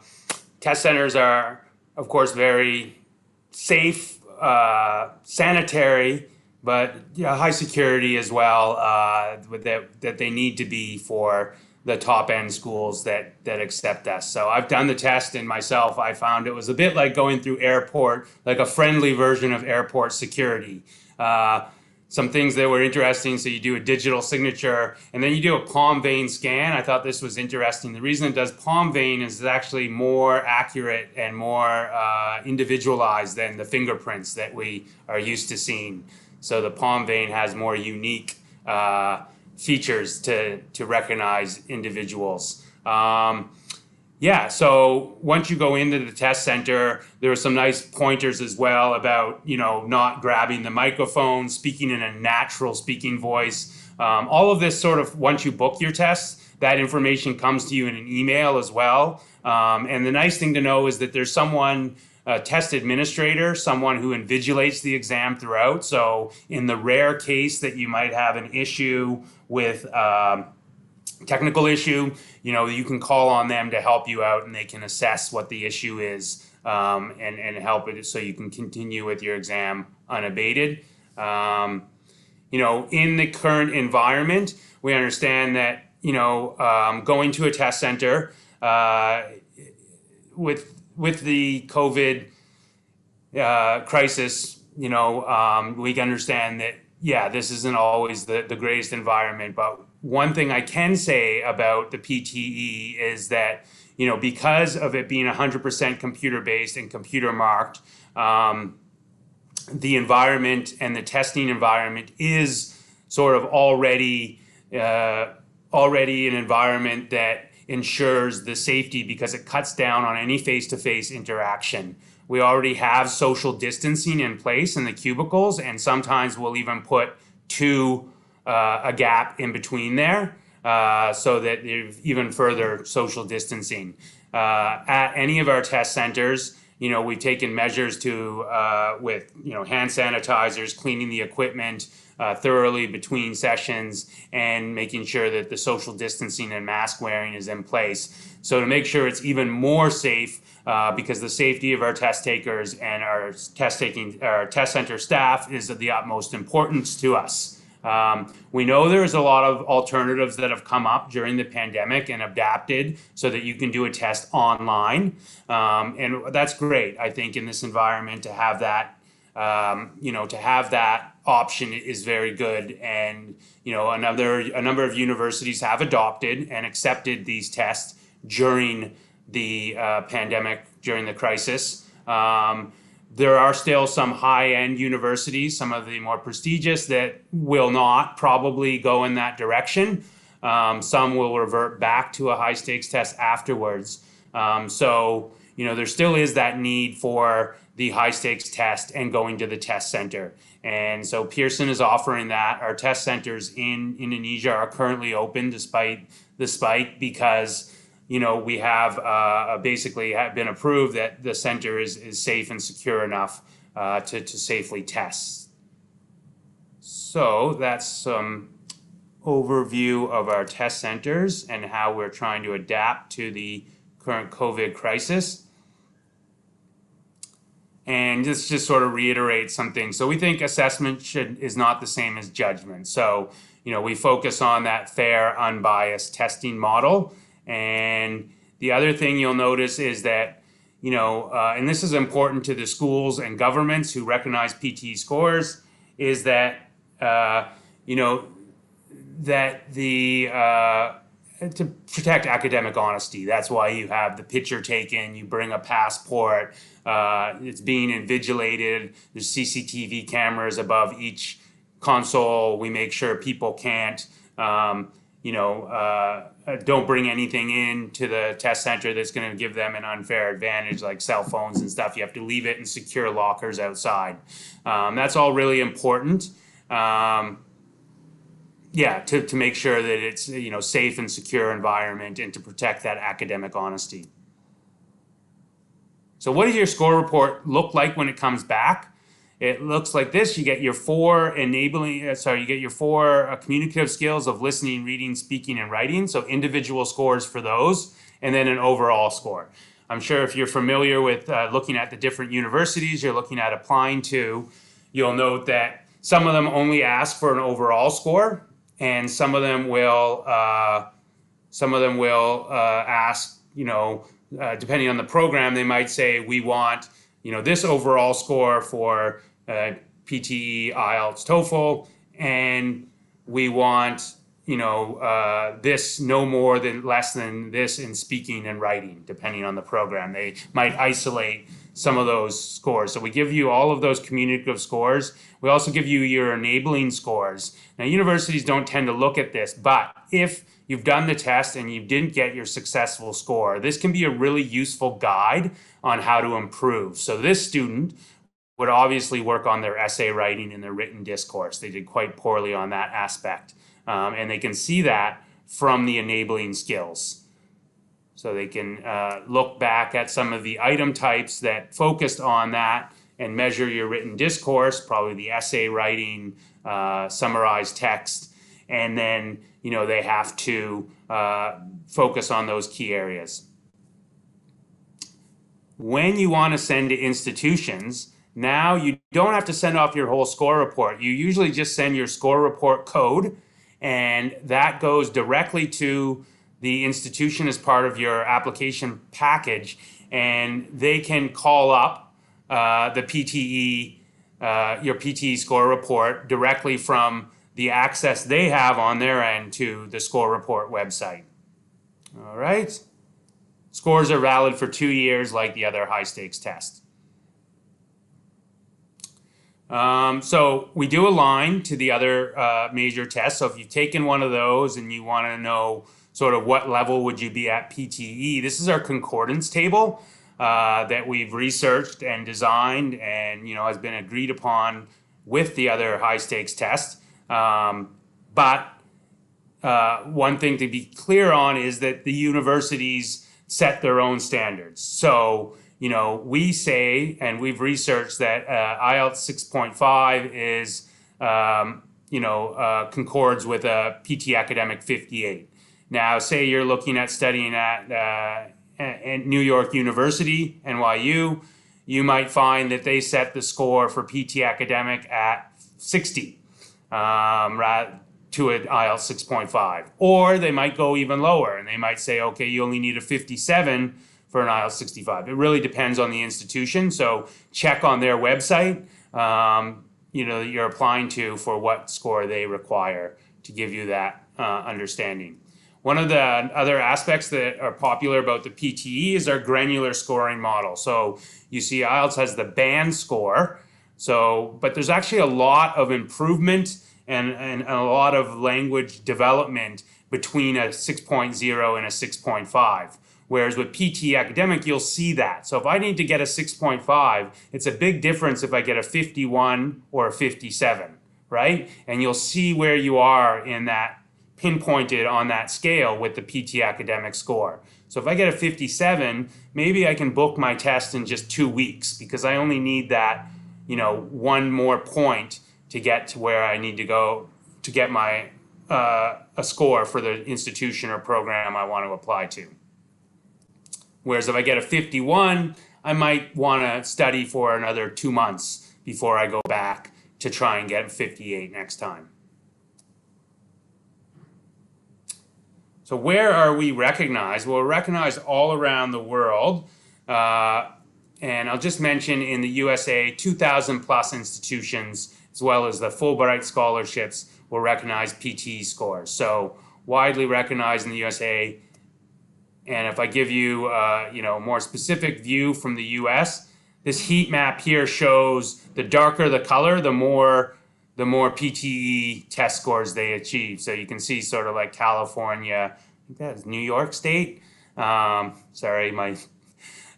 C: test centers are, of course, very safe, sanitary, but high security as well, that they need to be for the top end schools that accept us. So I've done the test, and myself, I found it was a bit like going through airport, like a friendly version of airport security. Some things that were interesting. So you do a digital signature and then you do a palm vein scan. I thought this was interesting. The reason it does palm vein is it's actually more accurate and more individualized than the fingerprints that we are used to seeing. So the palm vein has more unique features to recognize individuals. So once you go into the test center, there are some nice pointers as well about, not grabbing the microphone, speaking in a natural speaking voice. All of this sort of, once you book your test, that information comes to you in an email as well. And the nice thing to know is that there's someone, a test administrator, someone who invigilates the exam throughout. So in the rare case that you might have an issue with technical issue, you can call on them to help you out, and they can assess what the issue is and help it so you can continue with your exam unabated. In the current environment, we understand that, going to a test center with the COVID crisis, we can understand that, this isn't always the greatest environment, but one thing I can say about the PTE is that, because of it being 100% computer-based and computer-marked, the environment and the testing environment is sort of already an environment that ensures the safety because it cuts down on any face-to-face interaction. We already have social distancing in place in the cubicles, and sometimes we'll even put a gap in between there so that there's even further social distancing. At any of our test centers, we've taken measures with hand sanitizers, cleaning the equipment thoroughly between sessions, and making sure that the social distancing and mask wearing is in place. So to make sure it's even more safe, because the safety of our test takers and our test center staff is of the utmost importance to us. We know there's a lot of alternatives that have come up during the pandemic and adapted so that you can do a test online. And that's great. I think in this environment to have that, option is very good. And, a number of universities have adopted and accepted these tests during the pandemic, during the crisis. There are still some high-end universities, some of the more prestigious, that will not probably go in that direction. Some will revert back to a high-stakes test afterwards. So, there still is that need for the high-stakes test and going to the test center. And so Pearson is offering that. Our test centers in Indonesia are currently open despite the spike because we have basically have been approved that the center is safe and secure enough to safely test. So that's some overview of our test centers and how we're trying to adapt to the current COVID crisis. And just sort of reiterate some things. So we think assessment is not the same as judgment. So, we focus on that fair, unbiased testing model. And the other thing you'll notice is that, and this is important to the schools and governments who recognize PTE scores, is that, to protect academic honesty. That's why you have the picture taken, you bring a passport, it's being invigilated, there's CCTV cameras above each console. We make sure people can't, don't bring anything into the test center that's going to give them an unfair advantage, like cell phones and stuff. You have to leave it in secure lockers outside. That's all really important. To make sure that it's safe and secure environment and to protect that academic honesty. So what does your score report look like when it comes back? it looks like this. You get your four communicative skills of listening, reading, speaking, and writing. So individual scores for those, and then an overall score. I'm sure if you're familiar with looking at the different universities you're looking at applying to, you'll note that some of them only ask for an overall score, and some of them will ask, depending on the program, they might say, we want, this overall score for PTE, IELTS, TOEFL, and we want, this no more than less than this in speaking and writing, depending on the program. They might isolate some of those scores. So we give you all of those communicative scores. We also give you your enabling scores. Now, universities don't tend to look at this, but if you've done the test and you didn't get your successful score, this can be a really useful guide on how to improve. So this student would obviously work on their essay writing and their written discourse. They did quite poorly on that aspect. And they can see that from the enabling skills. So they can look back at some of the item types that focused on that and measure your written discourse, probably the essay writing, summarized text, and then they have to focus on those key areas. When you want to send to institutions, now you don't have to send off your whole score report. You usually just send your score report code, and that goes directly to the institution as part of your application package, and they can call up the PTE, your PTE score report directly from the access they have on their end to the score report website. All right. Scores are valid for 2 years like the other high stakes test. So we do align to the other major tests. So if you've taken one of those and you want to know sort of what level would you be at PTE, this is our concordance table that we've researched and designed and has been agreed upon with the other high stakes tests. But one thing to be clear on is that the universities set their own standards. So we say, and we've researched that IELTS 6.5 is, concords with a PT Academic 58. Now, say you're looking at studying at New York University, NYU, you might find that they set the score for PT Academic at 60 to an IELTS 6.5. Or they might go even lower, and they might say, okay, you only need a 57 for an IELTS 65. It really depends on the institution. So check on their website, that you're applying to for what score they require to give you that understanding. One of the other aspects that are popular about the PTE is our granular scoring model. So you see IELTS has the band score. But there's actually a lot of improvement and a lot of language development between a 6.0 and a 6.5. Whereas with PT Academic, you'll see that. So if I need to get a 6.5, it's a big difference if I get a 51 or a 57, right? And you'll see where you are in that, pinpointed on that scale with the PT Academic score. So if I get a 57, maybe I can book my test in just 2 weeks because I only need that, one more point to get to where I need to go to get my a score for the institution or program I want to apply to. Whereas if I get a 51, I might want to study for another 2 months before I go back to try and get a 58 next time. So where are we recognized? Well, we're recognized all around the world. And I'll just mention in the USA, 2,000 plus institutions, as well as the Fulbright scholarships, will recognize PTE scores. So widely recognized in the USA. And if I give you, a more specific view from the US, this heat map here shows the darker the color, the more PTE test scores they achieve. So you can see sort of like California, I think that is New York State. Sorry, my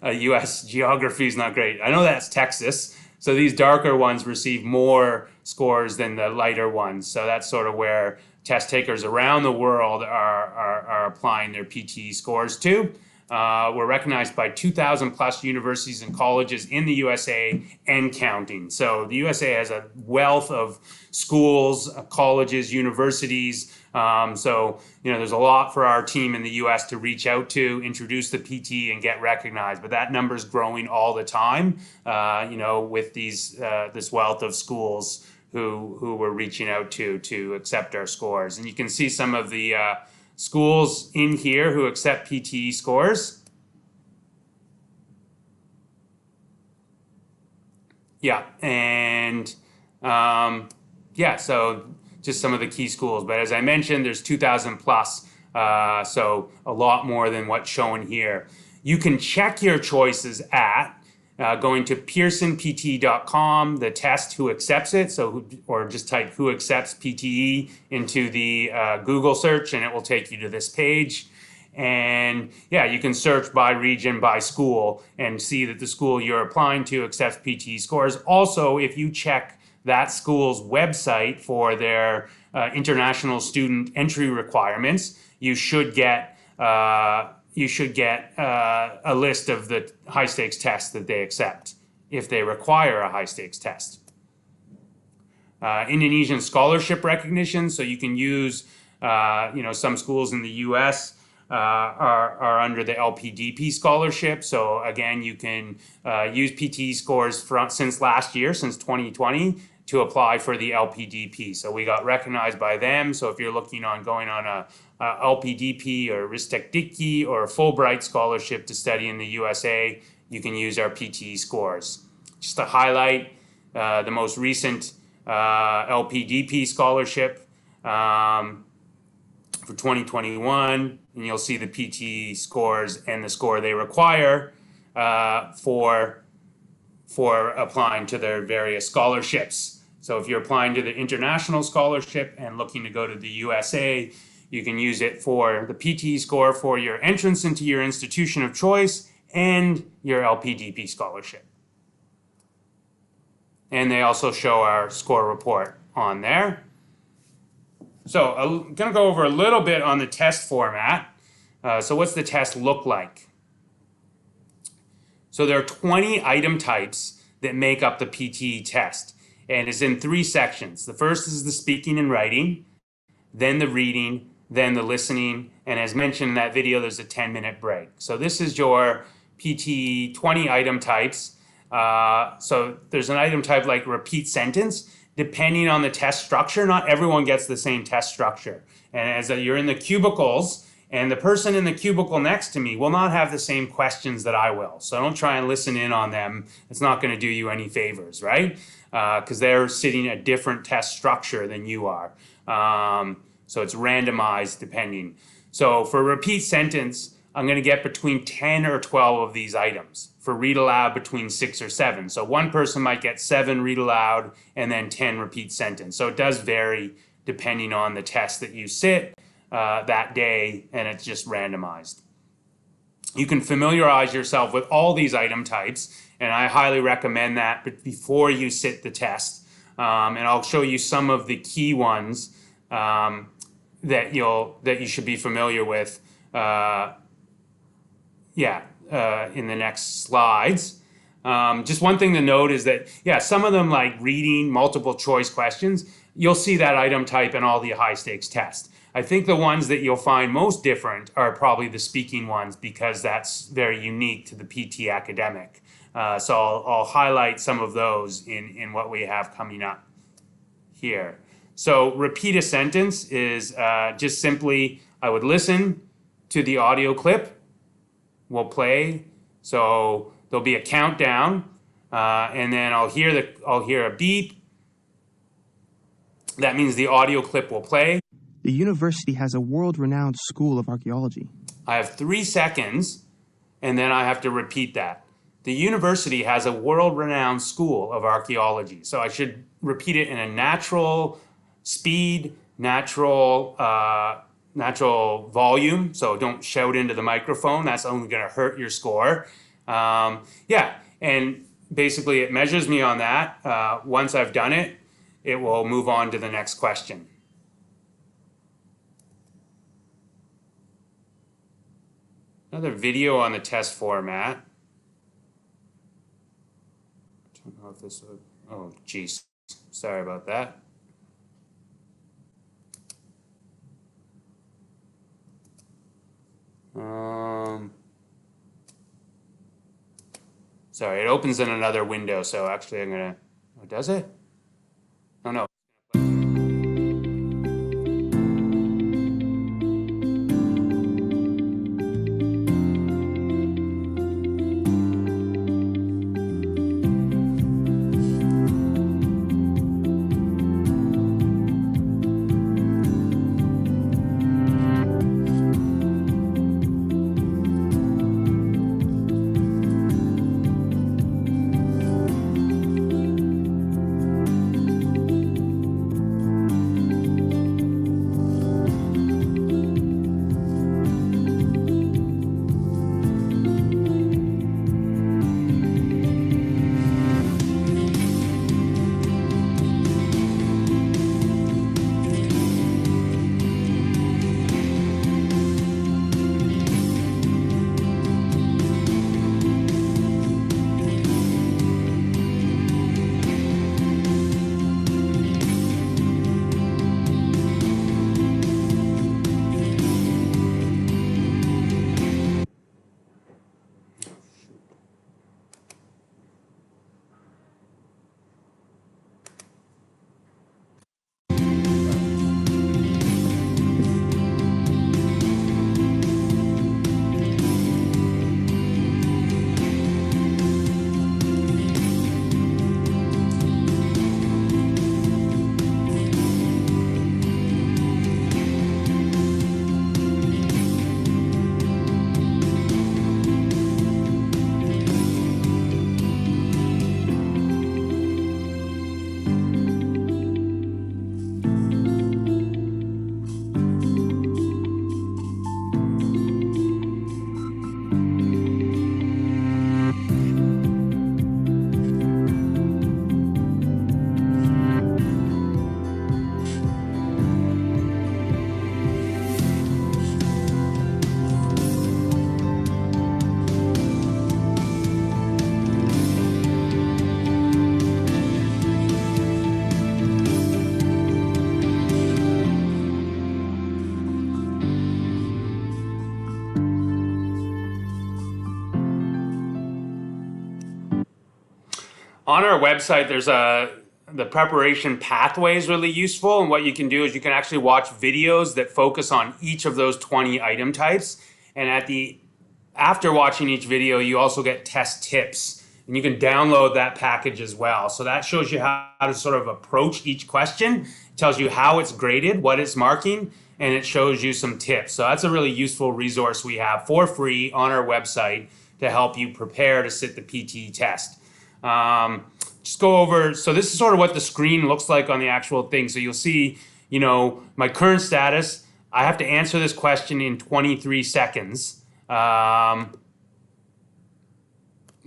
C: US geography is not great. I know that's Texas. So these darker ones receive more scores than the lighter ones. So that's sort of where test takers around the world are applying their PTE scores to. We're recognized by 2,000 plus universities and colleges in the USA and counting. So the USA has a wealth of schools, colleges, universities. So, there's a lot for our team in the US to reach out to, introduce the PTE and get recognized. But that number is growing all the time, with this wealth of schools who we're reaching out to accept our scores. And you can see some of the schools in here who accept PTE scores. Yeah, and so just some of the key schools. But as I mentioned, there's 2,000 plus, so a lot more than what's shown here. You can check your choices at going to pearsonpt.com, the test who accepts it, or just type who accepts PTE into the Google search and it will take you to this page. And you can search by region, by school, and see that the school you're applying to accepts PTE scores. Also, if you check that school's website for their international student entry requirements, you should get a list of the high stakes tests that they accept if they require a high stakes test. Indonesian scholarship recognition, so you can use, some schools in the US are under the LPDP scholarship. So again, you can use PTE scores since last year, since 2020, to apply for the LPDP. So we got recognized by them. So if you're looking on going on a LPDP or Ristek Dikti or a Fulbright scholarship to study in the USA, you can use our PTE scores. Just to highlight the most recent LPDP scholarship for 2021, and you'll see the PTE scores and the score they require for applying to their various scholarships. So if you're applying to the international scholarship and looking to go to the USA, you can use it for the PTE score for your entrance into your institution of choice and your LPDP scholarship. And they also show our score report on there. So I'm going to go over a little bit on the test format. So what's the test look like? So there are 20 item types that make up the PTE test. And it's in 3 sections. The first is the speaking and writing, then the reading, then the listening. And as mentioned in that video, there's a 10-minute break. So this is your PTE 20 item types. So there's an item type like repeat sentence. Depending on the test structure, not everyone gets the same test structure. And as you're in the cubicles, and the person in the cubicle next to me will not have the same questions that I will. So don't try and listen in on them. It's not going to do you any favors, right? Because they're sitting a different test structure than you are. So it's randomized depending. So for repeat sentence, I'm going to get between 10 or 12 of these items. For read aloud, between 6 or 7. So one person might get 7 read aloud and then 10 repeat sentence. So it does vary depending on the test that you sit that day, and it's just randomized. You can familiarize yourself with all these item types, and I highly recommend that before you sit the test. And I'll show you some of the key ones that you should be familiar with in the next slides. Just one thing to note is that, some of them, like reading, multiple choice questions, you'll see that item type in all the high stakes tests. I think the ones that you'll find most different are probably the speaking ones, because that's very unique to the PT academic. So I'll highlight some of those in what we have coming up here. So repeat a sentence is just simply, I would listen to the audio clip. We'll play. So there'll be a countdown, and then I'll hear a beep. That means the audio clip will play.
J: The university has a world-renowned school of archaeology.
C: I have 3 seconds, and then I have to repeat that. The university has a world-renowned school of archaeology. So I should repeat it in a natural speed, natural volume. So don't shout into the microphone. That's only going to hurt your score. And basically it measures me on that. Once I've done it, it will move on to the next question. Another video on the test format. I don't know if this would, oh geez, sorry about that. Sorry, it opens in another window, so actually I'm gonna, oh, does it? Oh no. On our website, there's the preparation pathway is really useful. And what you can do is you can actually watch videos that focus on each of those 20 item types. And after watching each video, you also get test tips. And you can download that package as well. So that shows you how to sort of approach each question. It tells you how it's graded, what it's marking, and it shows you some tips. So that's a really useful resource we have for free on our website to help you prepare to sit the PTE test. Just go over, so this is sort of what the screen looks like on the actual thing. So you'll see, you know, my current status, I have to answer this question in 23 seconds. So I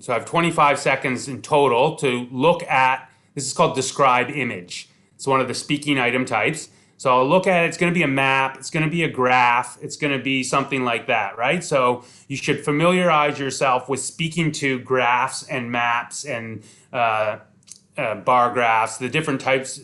C: have 25 seconds in total to look at, this is called describe image. It's one of the speaking item types. So I'll look at it, it's gonna be a map, it's gonna be a graph, it's gonna be something like that, right? So you should familiarize yourself with speaking to graphs and maps and bar graphs, the different types.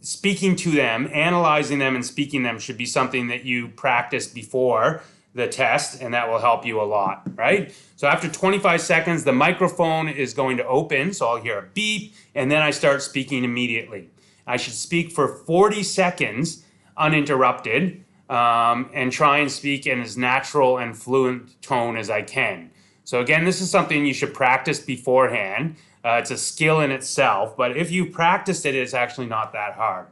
C: Speaking to them, analyzing them and speaking them should be something that you practice before the test, and that will help you a lot, right? So after 25 seconds, the microphone is going to open, so I'll hear a beep, and then I start speaking immediately. I should speak for 40 seconds uninterrupted and try and speak in as natural and fluent tone as I can. So again, this is something you should practice beforehand. It's a skill in itself, but if you practiced it, it's actually not that hard.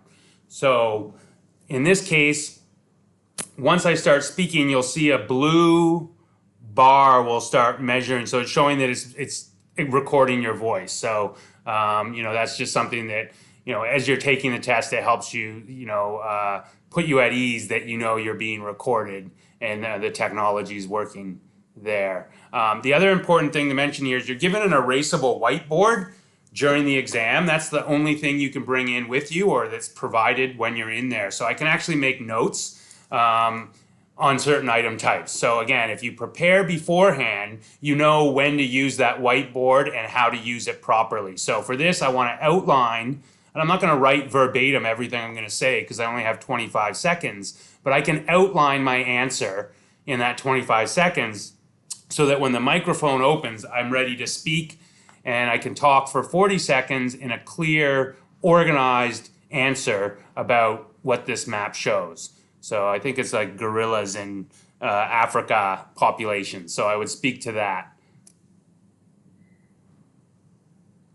C: So in this case, once I start speaking, you'll see a blue bar will start measuring. So it's showing that it's recording your voice. So, you know, that's just something that, you know, as you're taking the test, it helps you, you know, put you at ease that you know you're being recorded and the technology is working there. The other important thing to mention here is you're given an erasable whiteboard during the exam. That's the only thing you can bring in with you or that's provided when you're in there. So I can actually make notes on on certain item types. So again, if you prepare beforehand, you know when to use that whiteboard and how to use it properly. So for this, I want to outline, and I'm not going to write verbatim everything I'm going to say because I only have 25 seconds, but I can outline my answer in that 25 seconds so that when the microphone opens, I'm ready to speak and I can talk for 40 seconds in a clear, organized answer about what this map shows. So I think it's like gorillas in Africa population. So I would speak to that.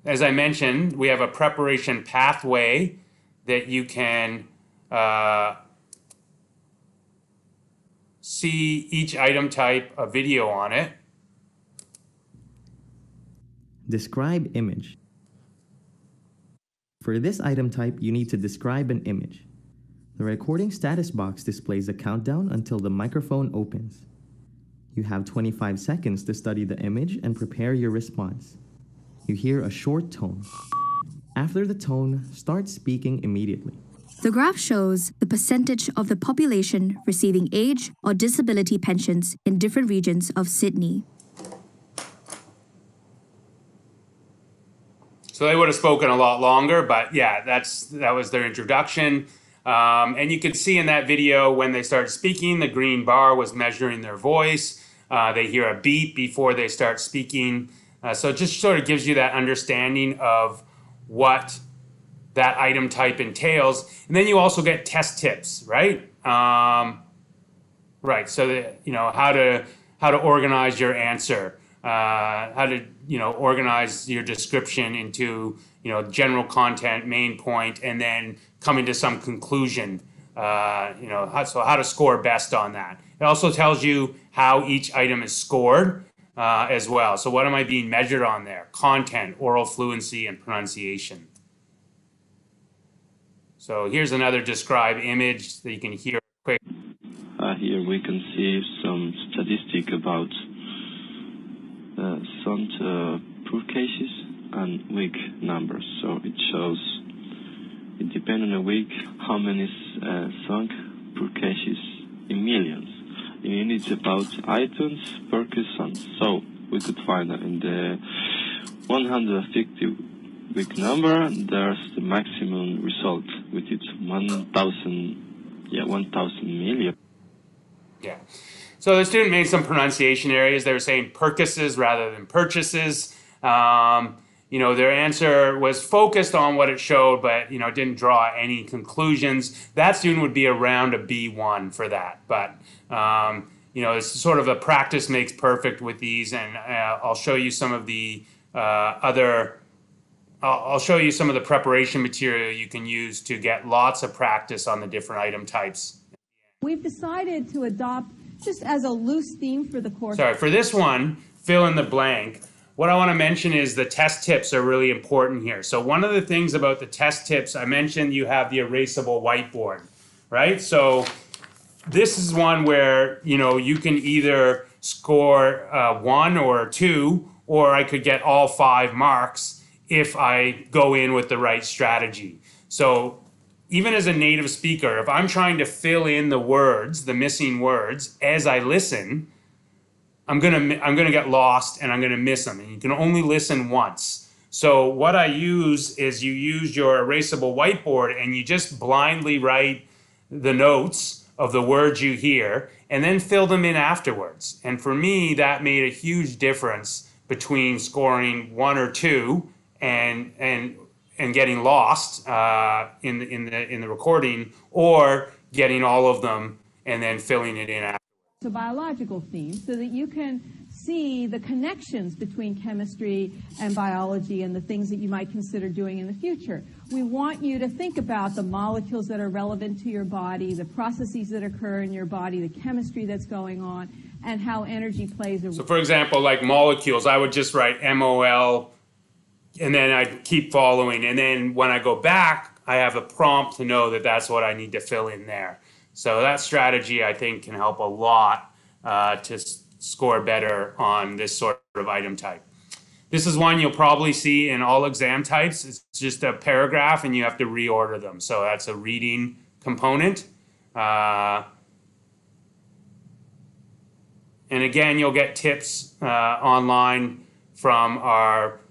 C: As I mentioned, we have a preparation pathway that you can see each item type, a video on it.
K: Describe image. For this item type, you need to describe an image. The recording status box displays a countdown until the microphone opens. You have 25 seconds to study the image and prepare your response. You hear a short tone. After the tone, start speaking immediately.
L: The graph shows the percentage of the population receiving age or disability pensions in different regions of Sydney.
C: So they would have spoken a lot longer, but yeah, that was their introduction. And you could see in that video when they started speaking, the green bar was measuring their voice. They hear a beep before they start speaking. So it just sort of gives you that understanding of what that item type entails. And then you also get test tips, right? Right, so that, how to organize your answer, how to, organize your description into, general content, main point, and then coming to some conclusion, so how to score best on that. It also tells you how each item is scored as well. So what am I being measured on there? Content, oral fluency, and pronunciation. So here's another describe image that you can hear quick.
M: Here we can see some statistic about some proof cases and week numbers. So it shows, it depends on the week, how many sunk proof cases in millions. And it's about items per person. So we could find that in the 150 week number, there's the maximum result, which is 1,000 million.
C: Yeah. So the student made some pronunciation areas. They were saying purchases rather than purchases. Their answer was focused on what it showed, but, didn't draw any conclusions. That student would be around a B1 for that. But, it's sort of a practice makes perfect with these. And I'll show you some of the I'll show you some of the preparation material you can use to get lots of practice on the different item types.
N: We've decided to adopt, just as a loose theme for the course.
C: Sorry, for this one, fill in the blank. What I want to mention is the test tips are really important here. So one of the things about the test tips, I mentioned you have the erasable whiteboard, right? So this is one where, you can either score 1 or 2, or I could get all 5 marks if I go in with the right strategy. So even as a native speaker, if I'm trying to fill in the words, the missing words, as I listen, I'm gonna get lost and I'm gonna miss them. And you can only listen once. So what I use is you use your erasable whiteboard and you just blindly write the notes of the words you hear and then fill them in afterwards. And for me, that made a huge difference between scoring 1 or 2 and getting lost in the recording, or getting all of them and then filling it in after.
N: It's a biological theme, so that you can see the connections between chemistry and biology and the things that you might consider doing in the future. We want you to think about the molecules that are relevant to your body, the processes that occur in your body, the chemistry that's going on, and how energy plays a role.
C: So for example, like molecules, I would just write MOL, and then I'd keep following. And then when I go back, I have a prompt to know that that's what I need to fill in there. So that strategy, I think, can help a lot to score better on this sort of item type. This is one you'll probably see in all exam types. It's just a paragraph and you have to reorder them. So that's a reading component. And again, you'll get tips online from or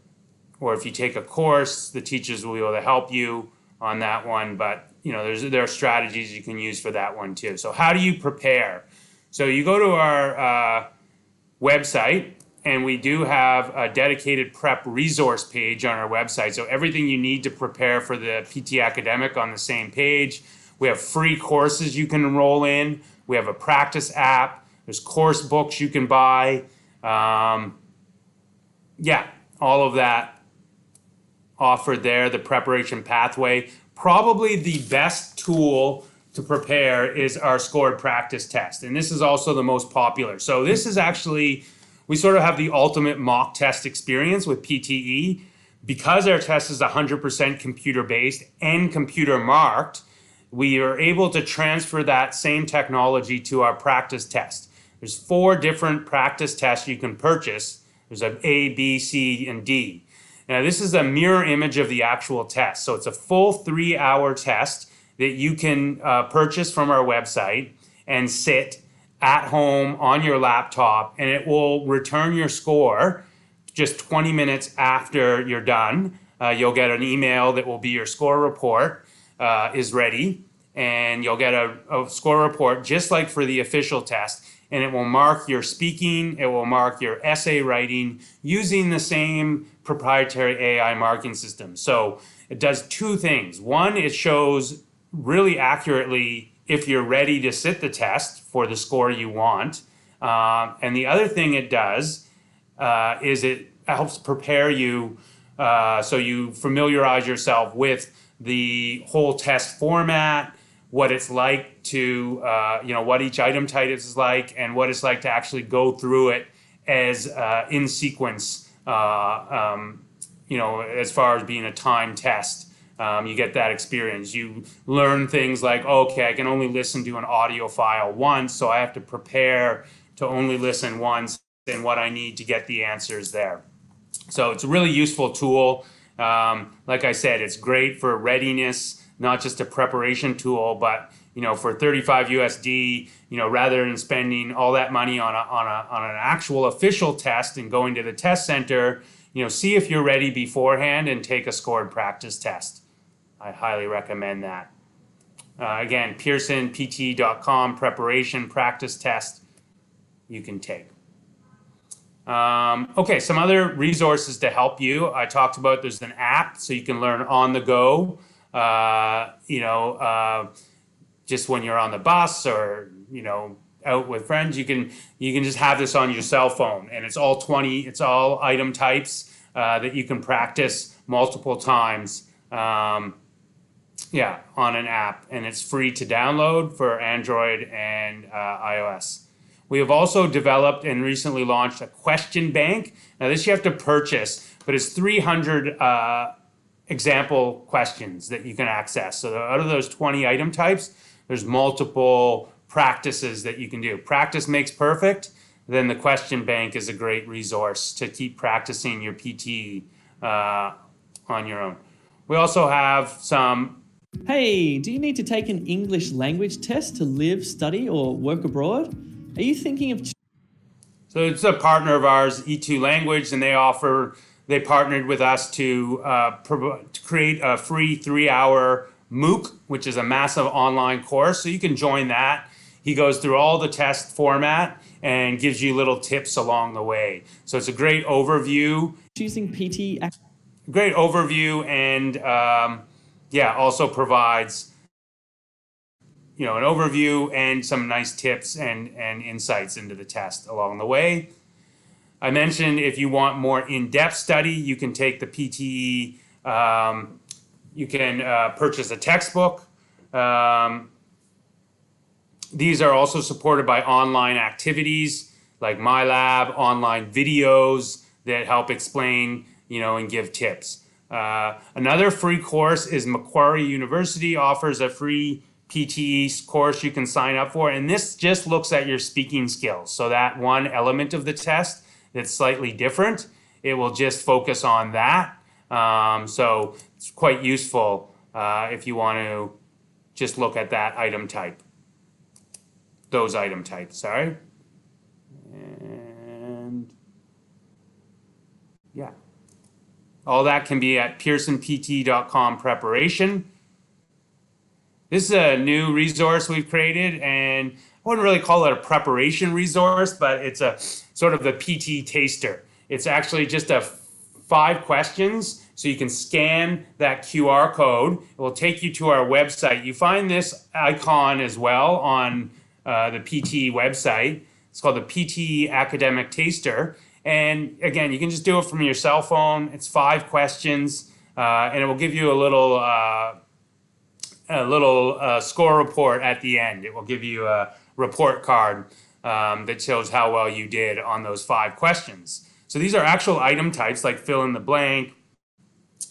C: if you take a course, the teachers will be able to help you on that one. But there are strategies you can use for that one too. So how do you prepare? So you go to our website, and we do have a dedicated prep resource page on our website. So everything you need to prepare for the PT Academic on the same page. We have free courses you can enroll in. We have a practice app. There's course books you can buy. Yeah, all of that offered there, the preparation pathway. Probably the best tool to prepare is our scored practice test. And this is also the most popular. So this is actually, we sort of have the ultimate mock test experience with PTE. Because our test is 100% computer-based and computer marked, we are able to transfer that same technology to our practice test. There's 4 different practice tests you can purchase. There's an A, B, C, and D. Now, this is a mirror image of the actual test. So it's a full 3-hour test that you can purchase from our website and sit at home on your laptop, and it will return your score just 20 minutes after you're done. You'll get an email that will be your score report is ready, and you'll get a score report just like for the official test, and it will mark your speaking, it will mark your essay writing using the same proprietary AI marking system. So it does 2 things. One, it shows really accurately if you're ready to sit the test for the score you want. And the other thing it does is it helps prepare you so you familiarize yourself with the whole test format, what it's like to, what each item type is like, and what it's like to actually go through it as in sequence, as far as being a timed test. You get that experience. You learn things like, okay, I can only listen to an audio file once, so I have to prepare to only listen once and what I need to get the answers there. So it's a really useful tool. Like I said, it's great for readiness, not just a preparation tool, but for 35 USD, rather than spending all that money on an actual official test and going to the test center, see if you're ready beforehand and take a scored practice test. I highly recommend that. Again, PearsonPT.com preparation practice test you can take. Okay, some other resources to help you. I talked about there's an app so you can learn on the go. Just when you're on the bus or out with friends, you can just have this on your cell phone, and it's all item types that you can practice multiple times. On an app, and it's free to download for Android and iOS. We have also developed and recently launched a question bank. Now this you have to purchase, but it's 300 example questions that you can access. So out of those 20 item types, there's multiple practices that you can do. Practice makes perfect. Then the question bank is a great resource to keep practicing your PT on your own. We also have some.
O: Hey, do you need to take an English language test to live, study, or work abroad? Are you thinking of...
C: So it's a partner of ours, E2 Language, and they partnered with us to create a free 3-hour MOOC, which is a massive online course. So you can join that. He goes through all the test format and gives you little tips along the way. So it's a great overview.
O: Choosing PT...
C: Great overview, and also provides an overview and some nice tips and insights into the test along the way. I mentioned if you want more in-depth study, you can take the PTE. You can purchase a textbook. These are also supported by online activities like MyLab, online videos that help explain and give tips. Another free course is Macquarie University offers a free PTE course you can sign up for, and this just looks at your speaking skills. So that one element of the test that's slightly different, it will just focus on that. So it's quite useful if you want to just look at that item type. Those item types, sorry. yeah. All that can be at pearsonpt.com preparation. This is a new resource we've created, and I wouldn't really call it a preparation resource, but it's a sort of the PTE taster. It's actually just 5 questions, so you can scan that QR code. It will take you to our website. You find this icon as well on the PTE website. It's called the PTE Academic Taster. And again, you can just do it from your cell phone. It's 5 questions, and it will give you a little score report at the end. It will give you a report card that shows how well you did on those 5 questions. So these are actual item types like fill in the blank,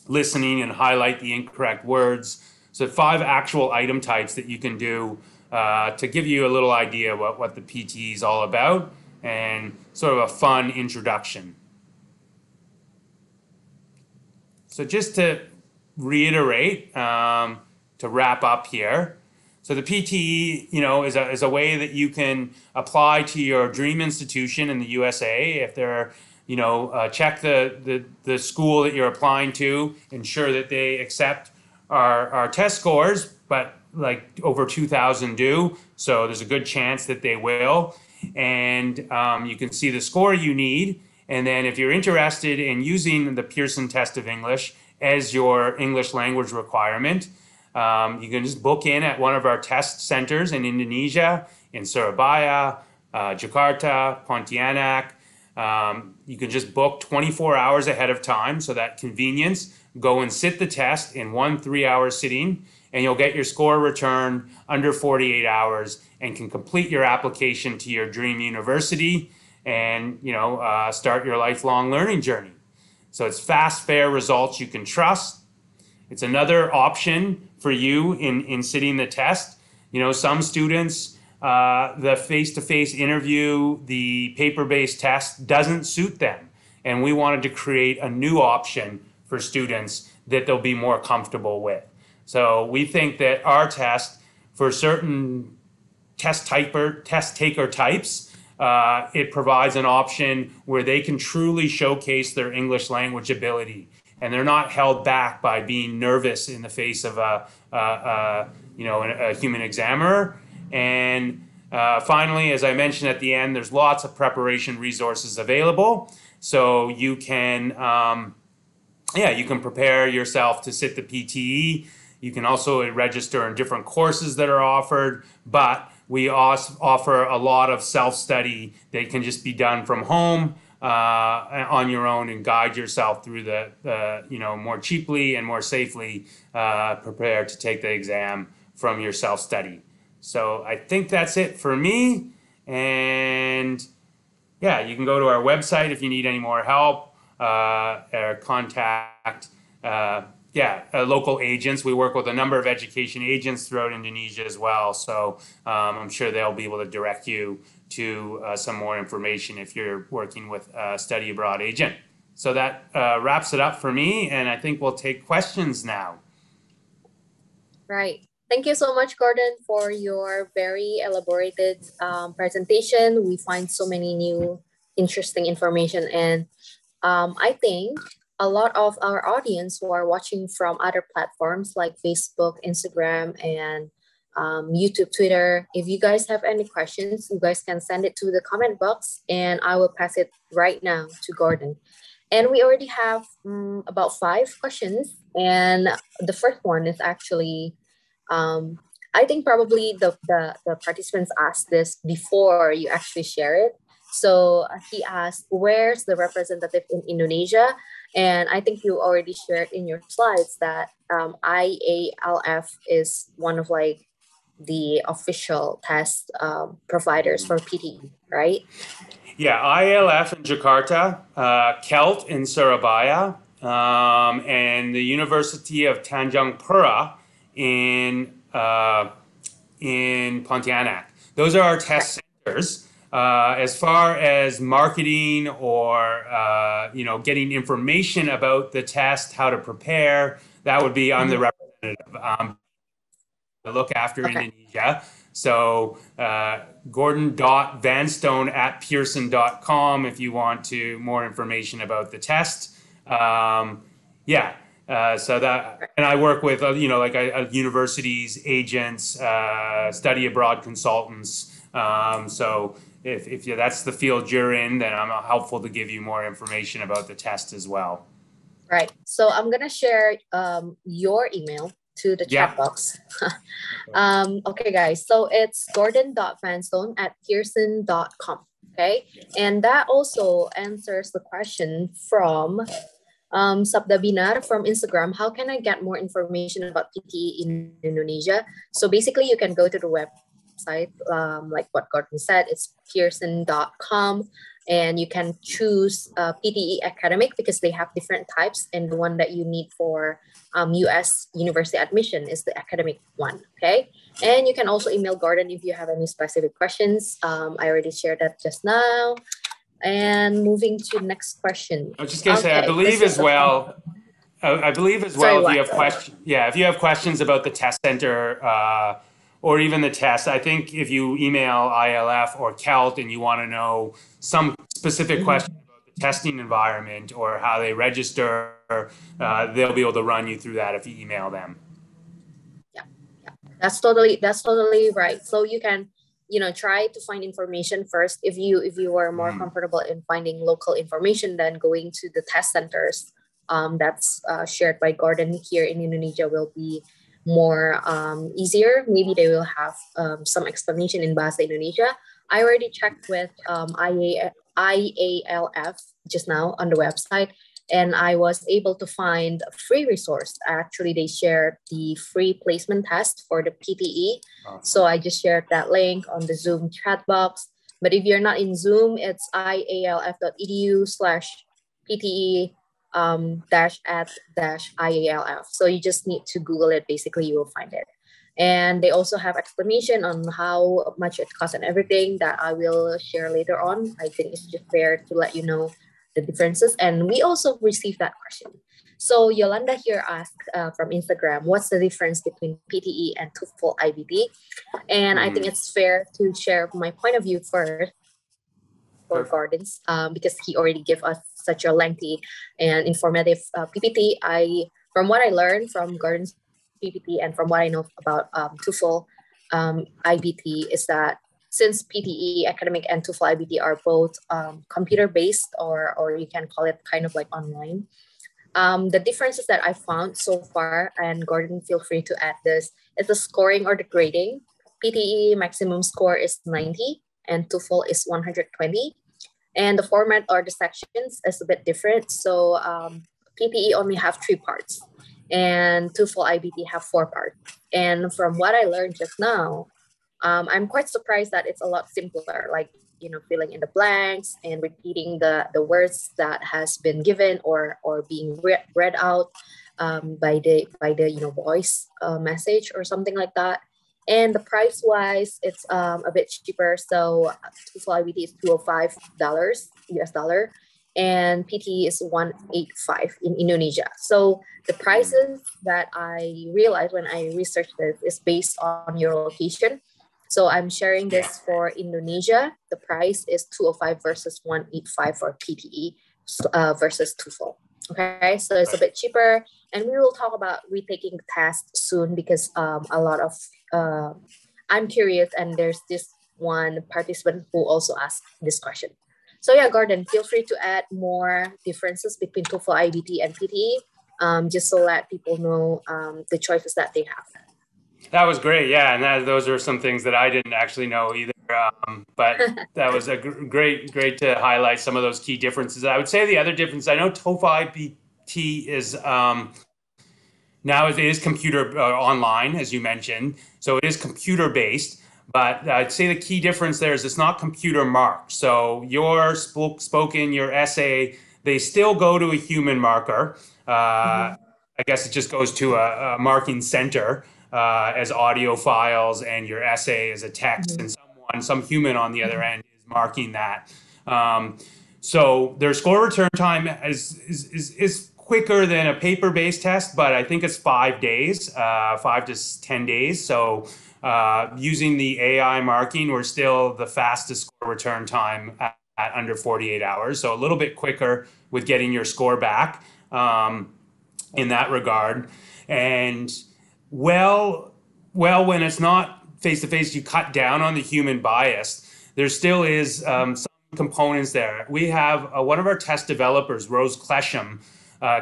C: listening and highlight the incorrect words. So 5 actual item types that you can do to give you a little idea what the PTE is all about, and sort of a fun introduction. So just to reiterate, to wrap up here, so the PTE, is a way that you can apply to your dream institution in the USA. If they're, check the school that you're applying to, ensure that they accept our test scores, but like over 2,000 do, so there's a good chance that they will. And you can see the score you need. And then if you're interested in using the Pearson Test of English as your English language requirement, you can just book in at one of our test centers in Indonesia, in Surabaya, Jakarta, Pontianak. You can just book 24 hours ahead of time, so that convenience. Go and sit the test in 1 3-hour sitting, and you'll get your score returned under 48 hours and can complete your application to your dream university and, start your lifelong learning journey. So it's fast, fair results you can trust. It's another option for you in sitting the test. Some students, the face-to-face interview, the paper-based test doesn't suit them. And we wanted to create a new option for students that they'll be more comfortable with. So we think that our test, for certain test taker types, it provides an option where they can truly showcase their English language ability, and they're not held back by being nervous in the face of a human examiner. And finally, as I mentioned at the end, there's lots of preparation resources available, so you can you can prepare yourself to sit the PTE. You can also register in different courses that are offered, but we also offer a lot of self-study that can just be done from home on your own, and guide yourself through the more cheaply and more safely prepare to take the exam from your self-study. So I think that's it for me. And yeah, you can go to our website if you need any more help, or contact local agents. We work with a number of education agents throughout Indonesia as well. So I'm sure they'll be able to direct you to some more information if you're working with a study abroad agent. So that wraps it up for me, and I think we'll take questions now.
B: Right. Thank you so much, Gordon, for your very elaborated presentation. We find so many new interesting information, and I think a lot of our audience who are watching from other platforms like Facebook, Instagram, and YouTube, Twitter, if you guys have any questions, you guys can send it to the comment box, and I will pass it right now to Gordon. And we already have about 5 questions, and the first one is actually, I think probably the participants asked this before you actually share it. So he asked, where's the representative in Indonesia? And I think you already shared in your slides that IALF is one of like the official test providers for PTE, right?
C: Yeah, IALF in Jakarta, KELT in Surabaya, and the University of Tanjung Pura in Pontianak. Those are our test centers. As far as marketing or getting information about the test, how to prepare, that would be I'm the representative. I look after Indonesia. So gordon.vanstone@pearson.com if you want more information about the test. Yeah. So that, and I work with, like universities, agents, study abroad consultants. So if that's the field you're in, then I'm helpful to give you more information about the test as well.
B: Right. So I'm going to share your email to the chat box. Okay, guys. So it's gordon.vanstone@pearson.com. Okay. And that also answers the question from Sabda Binar from Instagram. How can I get more information about PTE in Indonesia? So basically, you can go to the website, like what Gordon said, it's pearson.com. And you can choose PTE academic because they have different types. And the one that you need for US university admission is the academic one, okay? And you can also email Gordon if you have any specific questions. I already shared that just now. And moving to next question.
C: I was just going to say, I believe as well, if you have questions, if you have questions about the test center or even the test, I think if you email ILF or CALT and you want to know some specific question about the testing environment or how they register, they'll be able to run you through that if you email them.
B: Yeah. That's totally right. So you can, try to find information first. If you are more comfortable in finding local information than going to the test centers that's shared by Gordon here in Indonesia will be more easier. Maybe they will have some explanation in Bahasa Indonesia. I already checked with IALF just now on the website, and I was able to find a free resource. Actually, they shared the free placement test for the PTE. So I just shared that link on the Zoom chat box. But if you're not in Zoom, it's ialf.edu/PTE @-IALF. So you just need to Google it. Basically, you will find it. And they also have explanation on how much it costs and everything that I will share later on. I think it's just fair to let you know the differences. And we also received that question. So Yolanda here asked from Instagram, what's the difference between PTE and TOEFL IBT? And I think it's fair to share my point of view first for Gordon's, because he already gave us such a lengthy and informative PPT. From what I learned from Gordon's PPT and from what I know about TOEFL IBT is that since PTE academic and TOEFL IBT are both computer-based or you can call it kind of like online, the differences that I found so far, and Gordon, feel free to add this, is the scoring or the grading. PTE maximum score is 90 and TOEFL is 120. And the format or the sections is a bit different. So PTE only have 3 parts and TOEFL IBT have 4 parts. And from what I learned just now, I'm quite surprised that it's a lot simpler, like, filling in the blanks and repeating the words that has been given or being read out by the voice message or something like that. And the price wise, it's a bit cheaper. So TOEFL IBT is $205 US dollar, and PTE is $185 in Indonesia. So the prices that I realized when I researched this is based on your location. So I'm sharing this for Indonesia. The price is $205 versus $185 for PTE versus TOEFL. Okay, so it's a bit cheaper, and we will talk about retaking the test soon because a lot of I'm curious, and there's this one participant who also asked this question. So yeah, Gordon, feel free to add more differences between TOEFL IBT and PTE, just so that people know the choices that they have.
C: That was great, yeah, and those are some things that I didn't actually know either. But that was a great to highlight some of those key differences. I would say the other difference, I know TOEFL IBT is now it is computer online, as you mentioned, so it is computer based. But I'd say the key difference there is it's not computer marked. So your spoken, your essay, they still go to a human marker. I guess it just goes to a marking center as audio files, and your essay as a text, and some human on the other end is marking that. So their score return time is quicker than a paper-based test, but I think it's 5 days, 5 to 10 days. So using the AI marking, we're still the fastest score return time under 48 hours. So a little bit quicker with getting your score back in that regard. And when it's not face-to-face, you cut down on the human bias. There still is some components there. We have one of our test developers, Rose Klesham,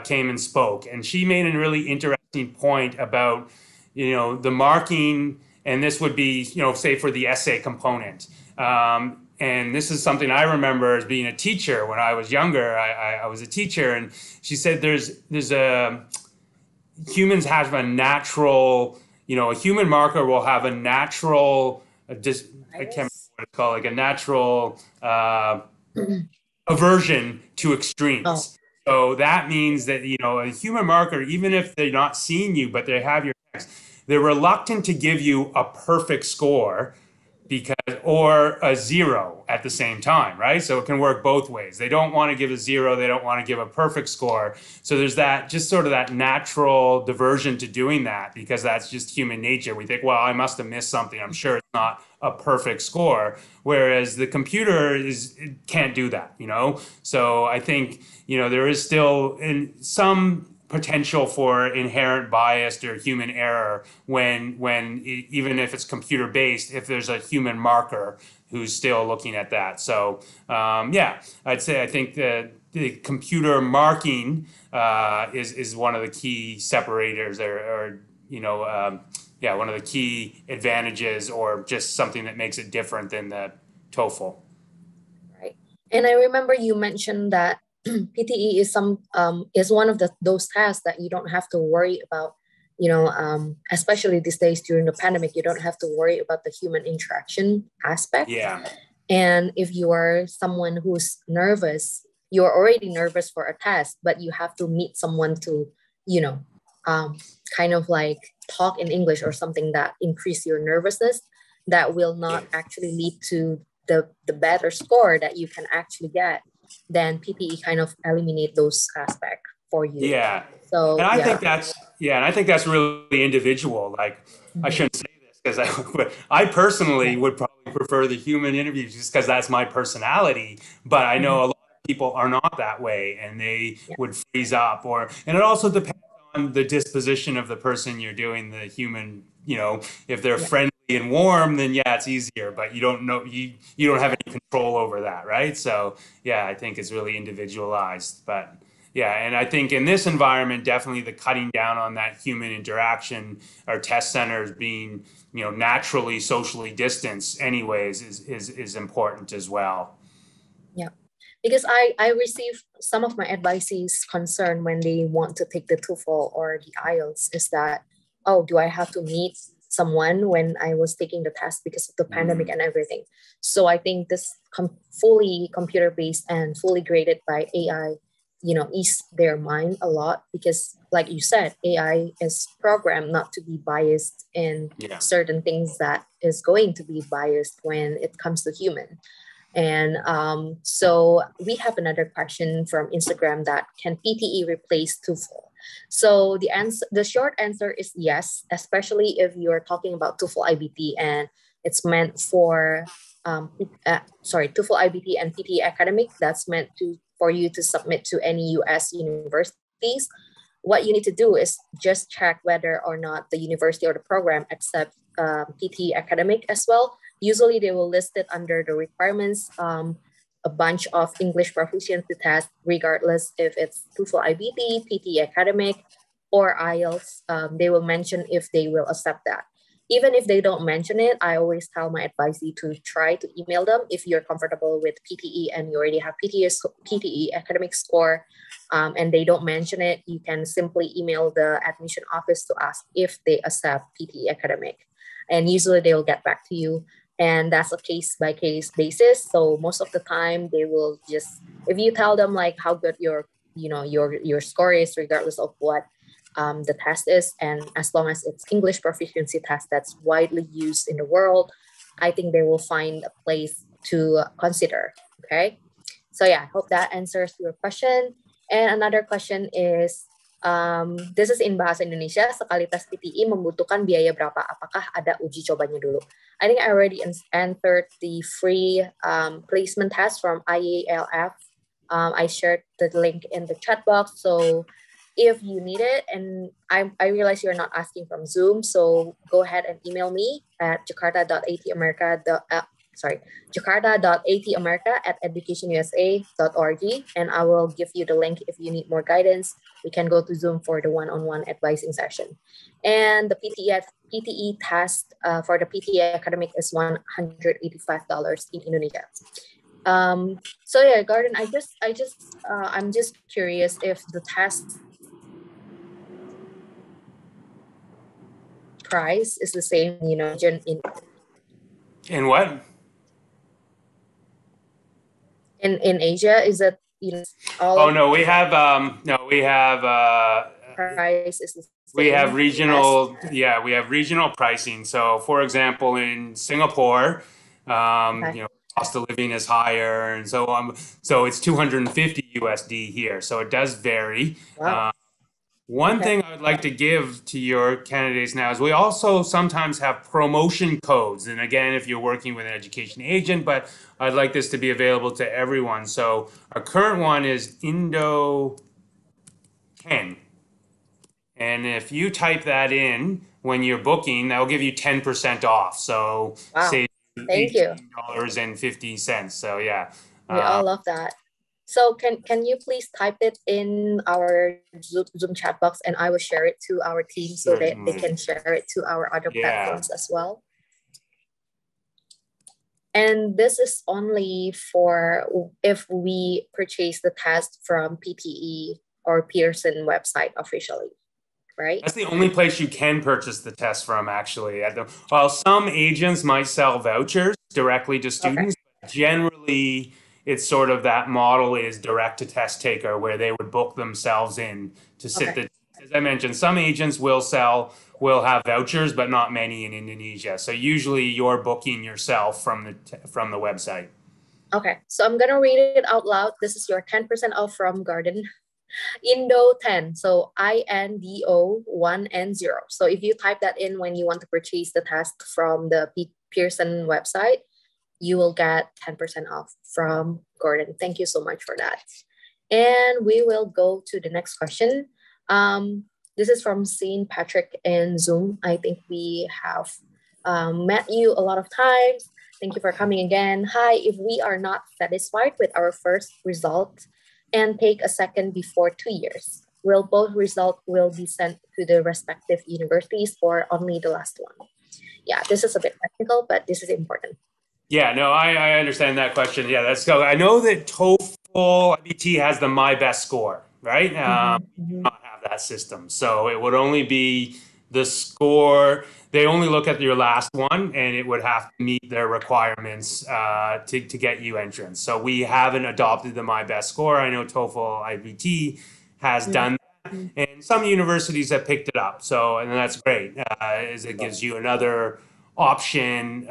C: came and spoke, and she made a really interesting point about, the marking, and this would be, say for the essay component. And this is something I remember as being a teacher when I was younger. I was a teacher, and she said humans have a natural, a human marker will have a natural, I can't remember what it's called, like a natural aversion to extremes. Oh. So that means that, a human marker, even if they're not seeing you, but they have your text, they're reluctant to give you a perfect score or a 0 at the same time, right? So it can work both ways. They don't want to give a 0. They don't want to give a perfect score. So there's just sort of that natural diversion to doing that, because that's just human nature. We think, well, I must have missed something. I'm sure it's not a perfect score. Whereas the computer can't do that, So I think, there is still some potential for inherent bias or human error when even if it's computer based, if there's a human marker who's still looking at that. So I'd say I think that the computer marking is one of the key separators or one of the key advantages, or just something that makes it different than the TOEFL.
B: Right. And I remember you mentioned that PTE is one of those tests that you don't have to worry about, especially these days during the pandemic. You don't have to worry about the human interaction aspect.
C: Yeah.
B: And if you are someone who's nervous, you're already nervous for a test, but you have to meet someone to, kind of like talk in English or something that increase your nervousness, that will not actually lead to the better score that you can actually get. Then PTE kind of eliminate those aspects for you.
C: Yeah.
B: So
C: and I think that's really individual. Like I shouldn't say this because I personally would probably prefer the human interviews just because that's my personality. But I know a lot of people are not that way, and they would freeze up. And it also depends on the disposition of the person you're doing the human. If they're friendly and warm, then it's easier, but you don't know, you don't have any control over that, right? So I think it's really individualized, but and I think in this environment, definitely the cutting down on that human interaction, our test centers being, naturally socially distanced anyways is important as well.
B: Yeah, because I receive some of my advisees concern when they want to take the TOEFL or the IELTS is that, oh, do I have to meet someone when I was taking the test because of the pandemic and everything? So I think this fully computer-based and fully graded by AI, ease their mind a lot, because like you said, AI is programmed not to be biased in certain things that is going to be biased when it comes to human. And so we have another question from Instagram that can PTE replace TOEFL? So the short answer is yes, especially if you're talking about TOEFL IBT and it's meant for TOEFL IBT and PTE academic. That's meant for you to submit to any US universities. What you need to do is just check whether or not the university or the program accepts PTE academic as well. Usually they will list it under the requirements, a bunch of English proficiency tests, regardless if it's TOEFL IBT, PTE academic, or IELTS. They will mention if they will accept that. Even if they don't mention it, I always tell my advisee to try to email them if you're comfortable with PTE and you already have PTE academic score, and they don't mention it. You can simply email the admission office to ask if they accept PTE academic, and usually they will get back to you. And that's a case-by-case basis. So most of the time, they will just, if you tell them like how good your score is, regardless of what the test is, and as long as it's English proficiency test that's widely used in the world, I think they will find a place to consider. Okay, so I hope that answers your question. And another question is, this is in bahasa Indonesia. Sekali tes PTE membutuhkan biaya berapa? Apakah ada uji cobanya dulu? I think I already entered the free placement test from IELF. I shared the link in the chat box. So if you need it, and I realize you're not asking from Zoom, so go ahead and email me at jakarta.atamerika@educationusa.org, and I will give you the link if you need more guidance. We can go to Zoom for the one-on-one advising session. And the PTE test for the PTE academic is $185 in Indonesia. So yeah, Garden, I'm just curious if the test price is the same,
C: in what?
B: In Asia, is it
C: we have
B: price is the same.
C: We have regional, we have regional pricing. So, for example, in Singapore, cost of living is higher, and so on. So it's 250 USD here. So it does vary.
B: Wow.
C: One thing I would like to give to your candidates now is we also sometimes have promotion codes. And again, if you're working with an education agent, but I'd like this to be available to everyone. So our current one is Indo 10. And if you type that in when you're booking, that will give you 10% off. So save $18.50. So yeah.
B: We all love that. So can you please type it in our Zoom chat box, and I will share it to our team so that they can share it to our other platforms as well. And this is only for if we purchase the test from PTE or Pearson website officially, right?
C: That's the only place you can purchase the test from, actually. While some agents might sell vouchers directly to students, but generally it's sort of that model is direct to test taker, where they would book themselves in to sit the. As I mentioned, some agents will have vouchers, but not many in Indonesia. So usually you're booking yourself from the website.
B: Okay, so I'm gonna read it out loud. This is your 10% off from Garden. Indo 10, so INDO 1 and 0. So if you type that in when you want to purchase the test from the Pearson website, you will get 10% off from Gordon. Thank you so much for that. And we will go to the next question. This is from St. Patrick in Zoom. I think we have met you a lot of times. Thank you for coming again. Hi, if we are not satisfied with our first result and take a second before 2 years, will both results will be sent to the respective universities or only the last one? Yeah, this is a bit technical, but this is important.
C: Yeah, no, I understand that question. Yeah, let's go. I know that TOEFL IBT has the My Best score, right? We do not have that system. So it would only be the score. They only look at your last one, and it would have to meet their requirements to get you entrance. So we haven't adopted the My Best score. I know TOEFL IBT has done that, and some universities have picked it up. So, and that's great, as it gives you another option.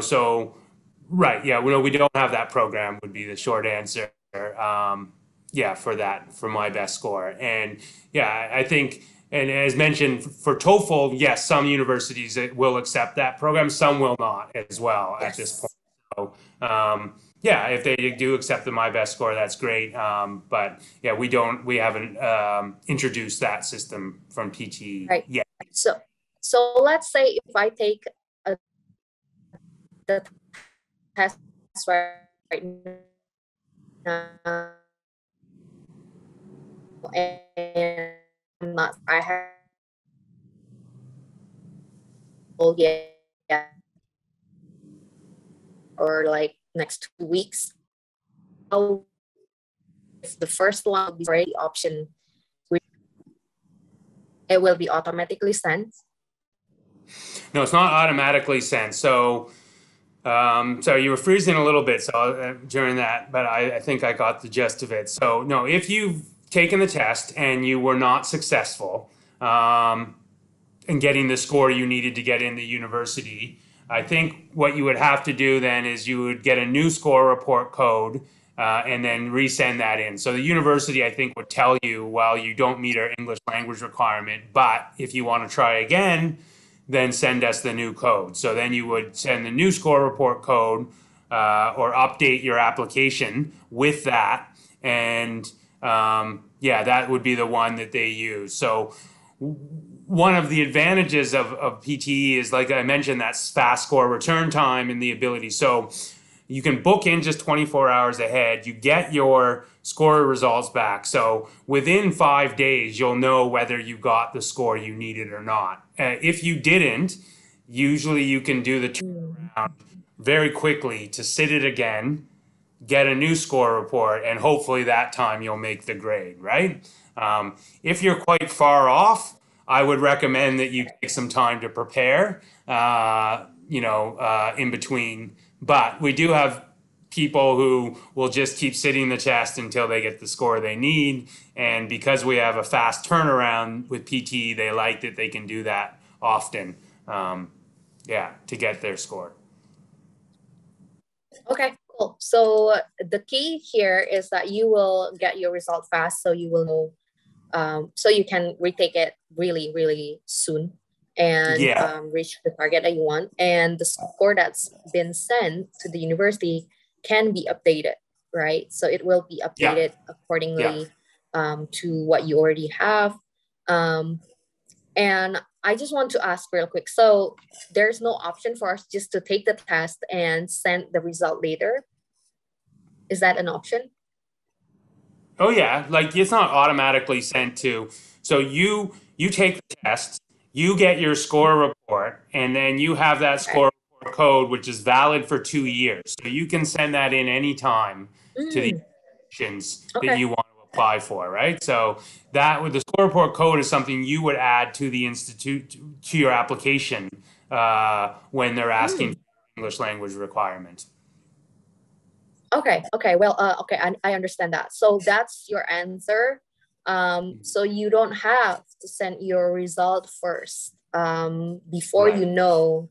C: So, right, yeah, we don't have that program would be the short answer, for My Best score. And yeah, I think, and as mentioned, for TOEFL, yes, some universities will accept that program, some will not as well at this point. So, if they do accept the My Best score, that's great. But yeah, we haven't introduced that system from PTE yet.
B: So let's say if I take the test right now, and I have or like next 2 weeks. How if the first one will be already option, it will be automatically sent?
C: No, it's not automatically sent. So you were freezing a little bit during that, but I think I got the gist of it. So no, if you've taken the test and you were not successful in getting the score you needed to get in the university, I think what you would have to do then is you would get a new score report code and then resend that in. So the university, I think, would tell you, well, you don't meet our English language requirement, but if you want to try again, then send us the new code. So then you would send the new score report code or update your application with that. And yeah, that would be the one that they use. So one of the advantages of PTE is, like I mentioned, that fast score return time and the ability. So you can book in just 24 hours ahead. You get your score results back. So within 5 days, you'll know whether you got the score you needed or not. If you didn't, usually you can do the turnaround very quickly to sit it again, get a new score report, and hopefully that time you'll make the grade, right? If you're quite far off, I would recommend that you take some time to prepare, in between. But we do have people who will just keep sitting the test until they get the score they need. And because we have a fast turnaround with PTE, they like that they can do that often, to get their score.
B: Okay, cool. So the key here is that you will get your result fast, so you will know, so you can retake it really, really soon and reach the target that you want. And the score that's been sent to the university can be updated, right? So it will be updated accordingly to what you already have. And I just want to ask real quick. So there's no option for us just to take the test and send the result later. Is that an option?
C: Oh yeah, like it's not automatically sent to. So you take the test, you get your score report, and then you have that score report code, which is valid for 2 years. So you can send that in anytime to the institutions that you want to apply for, right? So that with the score report code is something you would add to the institute to your application when they're asking for English language requirements.
B: Okay. Well, I understand that. So that's your answer. So you don't have to send your result first before you know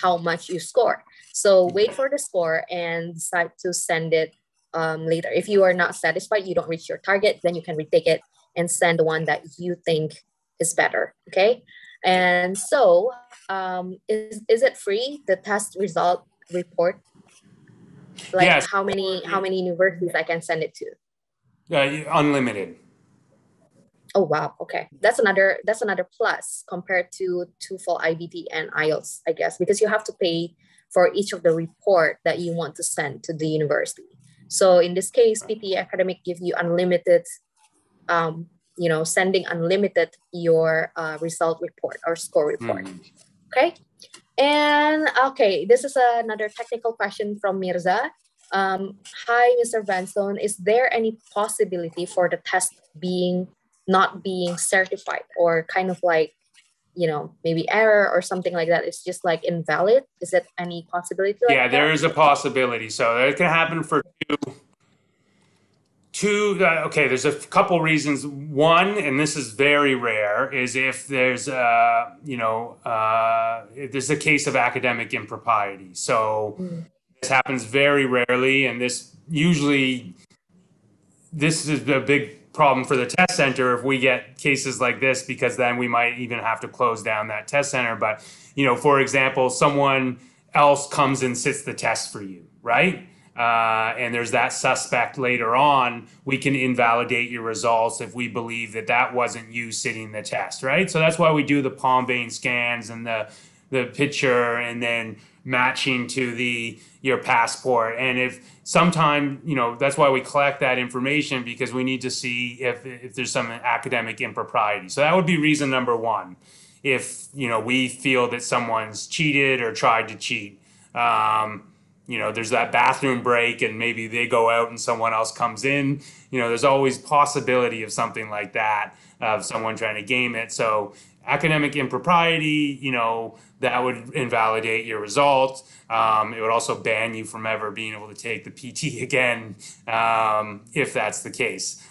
B: how much you score. So wait for the score and decide to send it later. If you are not satisfied, you don't reach your target, then you can retake it and send the one that you think is better. Okay. And so is it free, the test result report? Like how many universities I can send it to?
C: Unlimited.
B: Oh wow, okay. That's another plus compared to TOEFL, IBT, and IELTS, I guess, because you have to pay for each of the report that you want to send to the university. So in this case, PTE Academic give you unlimited, sending unlimited your result report or score report. Okay. And okay, this is another technical question from Mirza. Hi, Mr. Vanstone. Is there any possibility for the test not being certified, or kind of like, maybe error or something like that? It's just like invalid. Is it any possibility?
C: There is a possibility. So it can happen for two. There's a couple reasons. One, and this is very rare, is if there's if there's a case of academic impropriety. So this happens very rarely, and this is a big problem for the test center if we get cases like this, because then we might even have to close down that test center. But for example, someone else comes and sits the test for you, right? And there's that suspect later on, we can invalidate your results if we believe that wasn't you sitting the test, right? So that's why we do the palm vein scans and the picture and then matching to your passport. And if sometime, that's why we collect that information, because we need to see if there's some academic impropriety. So that would be reason number one. If, we feel that someone's cheated or tried to cheat, there's that bathroom break and maybe they go out and someone else comes in, there's always possibility of something like that, of someone trying to game it. So academic impropriety, that would invalidate your result. It would also ban you from ever being able to take the PT again, if that's the case.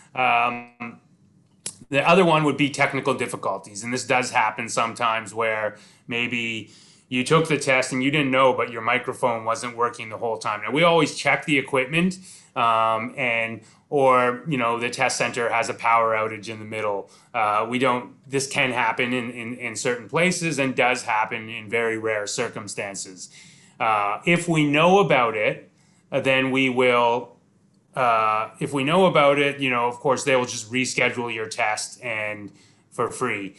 C: The other one would be technical difficulties. And this does happen sometimes where maybe you took the test and you didn't know, but your microphone wasn't working the whole time. Now, we always check the equipment, or the test center has a power outage in the middle. This can happen in certain places and does happen in very rare circumstances. If we know about it, then we will, if we know about it, of course, they will just reschedule your test and for free.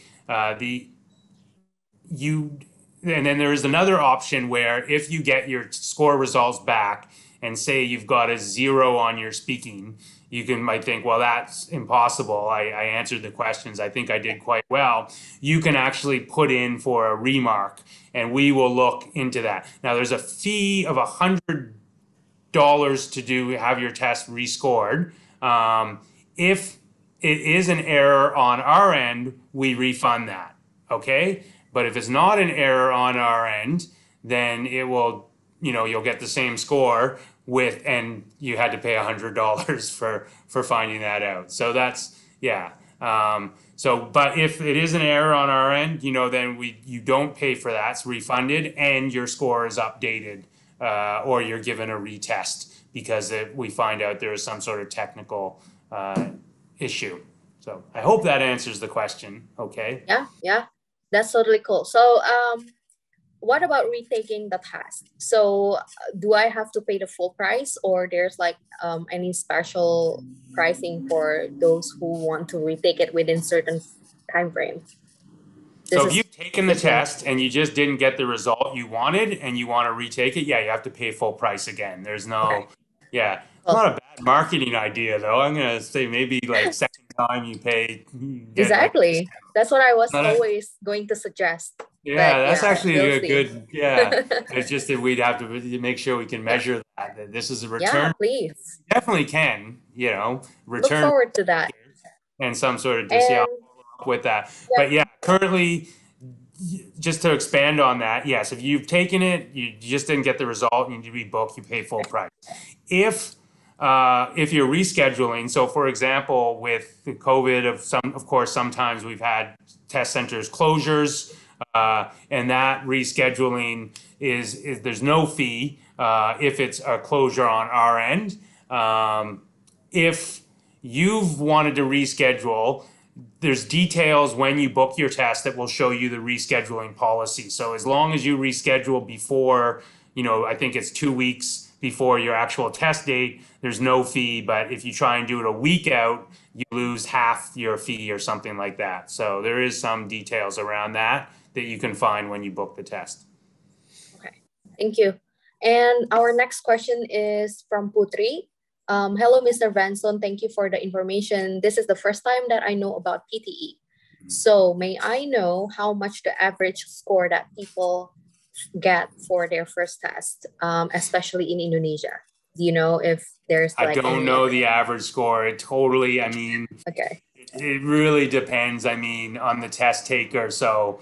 C: And then there is another option where if you get your score results back and say you've got a 0 on your speaking, might think, well, that's impossible. I answered the questions. I think I did quite well. You can actually put in for a remark, and we will look into that. Now, there's a fee of $100 to have your test rescored. If it is an error on our end, we refund that, okay? But if it's not an error on our end, then it will, you'll get the same score and you had to pay $100 for finding that out. So that's, yeah. But if it is an error on our end, then you don't pay for that. It's refunded and your score is updated, or you're given a retest because we find out there is some sort of technical issue. So I hope that answers the question. Okay.
B: Yeah. That's totally cool. So what about retaking the test? So do I have to pay the full price, or there's like any special pricing for those who want to retake it within certain time frame?
C: So if you've taken the test and you just didn't get the result you wanted and you want to retake it, you have to pay full price again. There's no, it's not a bad marketing idea though. I'm going to say maybe like second time you pay.
B: Exactly. That's what I was always going to suggest.
C: Yeah, that's actually a good, It's just that we'd have to make sure we can measure that this is a return.
B: Yeah, please.
C: We definitely can, return.
B: Look forward to that.
C: And some sort of follow up with that. But currently, just to expand on that, yes, if you've taken it, you just didn't get the result, you need to rebook, you pay full price. If you're rescheduling, so for example, with the COVID, of course, sometimes we've had test centers closures, and that rescheduling is there's no fee if it's a closure on our end. If you've wanted to reschedule, there's details when you book your test that will show you the rescheduling policy. So as long as you reschedule before, I think it's 2 weeks before your actual test date, there's no fee. But if you try and do it a week out, you lose half your fee or something like that. So there is some details around that you can find when you book the test.
B: Okay, thank you. And our next question is from Putri. Hello, Mr. Vanstone. Thank you for the information. This is the first time that I know about PTE. So may I know how much the average score that people get for their first test, especially in Indonesia? Do you know if there's
C: I don't know the average score. It totally,
B: okay.
C: It really depends, on the test taker. So,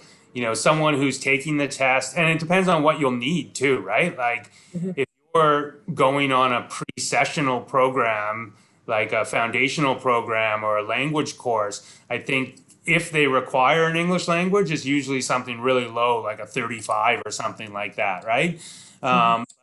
C: someone who's taking the test, and it depends on what you'll need too, right? Like if you're going on a pre-sessional program, like a foundational program or a language course, I think if they require an English language, it's usually something really low, like a 35 or something like that, right?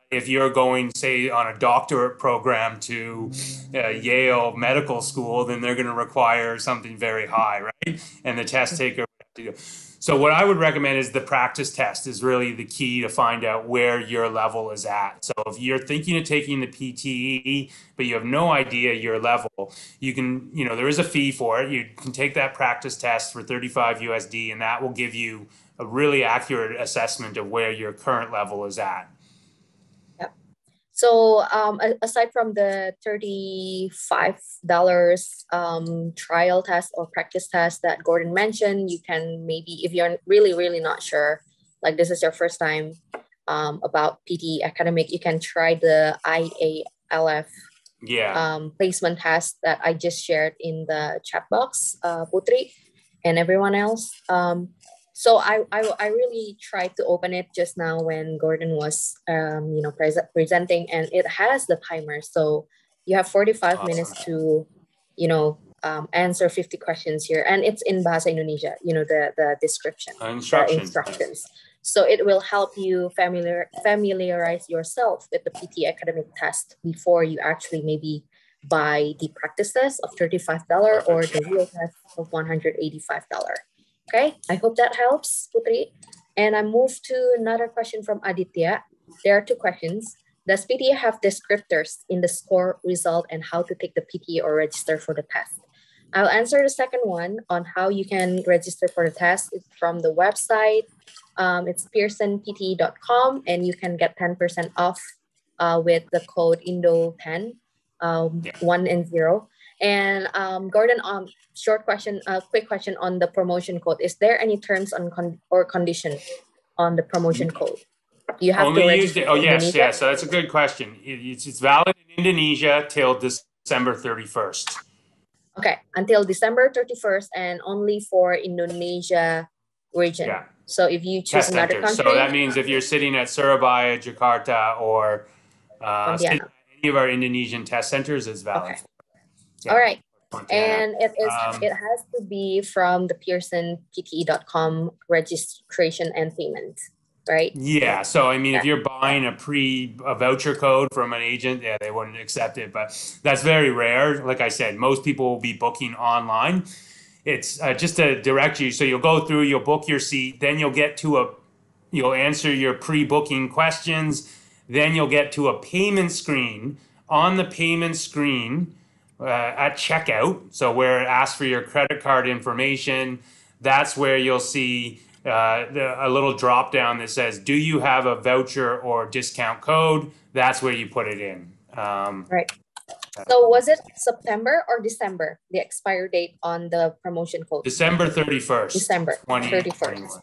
C: If you're going, say, on a doctorate program to Yale Medical School, then they're going to require something very high, right? And the test taker would have to go. So what I would recommend is the practice test is really the key to find out where your level is at. So if you're thinking of taking the PTE, but you have no idea your level, you can, there is a fee for it. You can take that practice test for $35 USD, and that will give you a really accurate assessment of where your current level is at.
B: So aside from the $35 trial test or practice test that Gordon mentioned, you can maybe, if you're really, really not sure, like this is your first time about PTE academic, you can try the IALF placement test that I just shared in the chat box, Putri and everyone else. So I really tried to open it just now when Gordon was presenting, and it has the timer. So you have 45 minutes to answer 50 questions here, and it's in Bahasa Indonesia. The description, the instructions. So it will help you familiarize yourself with the PTE academic test before you actually maybe buy the practice test of $35 or the real test of $185. Okay, I hope that helps, Putri. And I move to another question from Aditya. There are two questions. Does PTE have descriptors in the score result and how to take the PTE or register for the test? I'll answer the second one on how you can register for the test. It's from the website. It's pearsonpte.com, and you can get 10% off with the code INDO10, 1 and 0. And Gordon, quick question on the promotion code. Is there any terms or condition on the promotion code? You have
C: Only
B: to register.
C: Yes. So that's a good question. It's valid in Indonesia till December 31st.
B: Okay, until December 31st, and only for Indonesia region. Yeah. So if you choose another country.
C: So that means if you're sitting at Surabaya, Jakarta, or any of our Indonesian test centers, it's valid.
B: Okay. Yeah. All right. And it has to be from the pearsonpte.com registration and payment, right?
C: Yeah. So I mean, if you're buying a voucher code from an agent, they wouldn't accept it. But that's very rare. Like I said, most people will be booking online. It's just to direct you. So you'll go through, you'll book your seat, then you'll answer your pre-booking questions. Then you'll get to a payment screen. On the payment screen, at checkout, so where it asks for your credit card information, that's where you'll see a little drop down that says, do you have a voucher or discount code? That's where you put it in.
B: Right. So was it September or December, the expire date on the promotion code?
C: December 31st.
B: December 31st,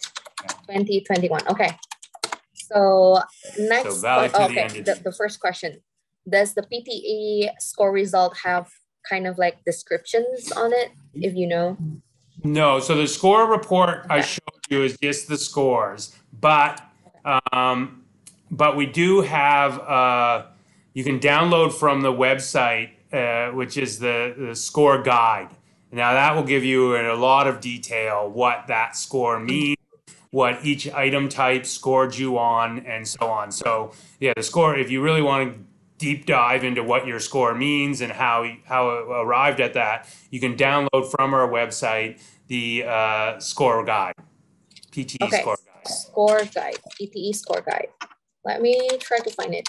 B: 2021. Okay. So next, the first question. Does the PTE score result have kind of like descriptions on it, if you know?
C: No, so the score report I showed you is just the scores, but we do have, you can download from the website, which is the score guide. Now that will give you in a lot of detail what that score means, what each item type scored you on, and so on. So yeah, the score, if you really want to deep dive into what your score means and how it arrived at that, you can download from our website the score guide, PTE score guide.
B: Score guide, PTE score guide. Let me try to find it.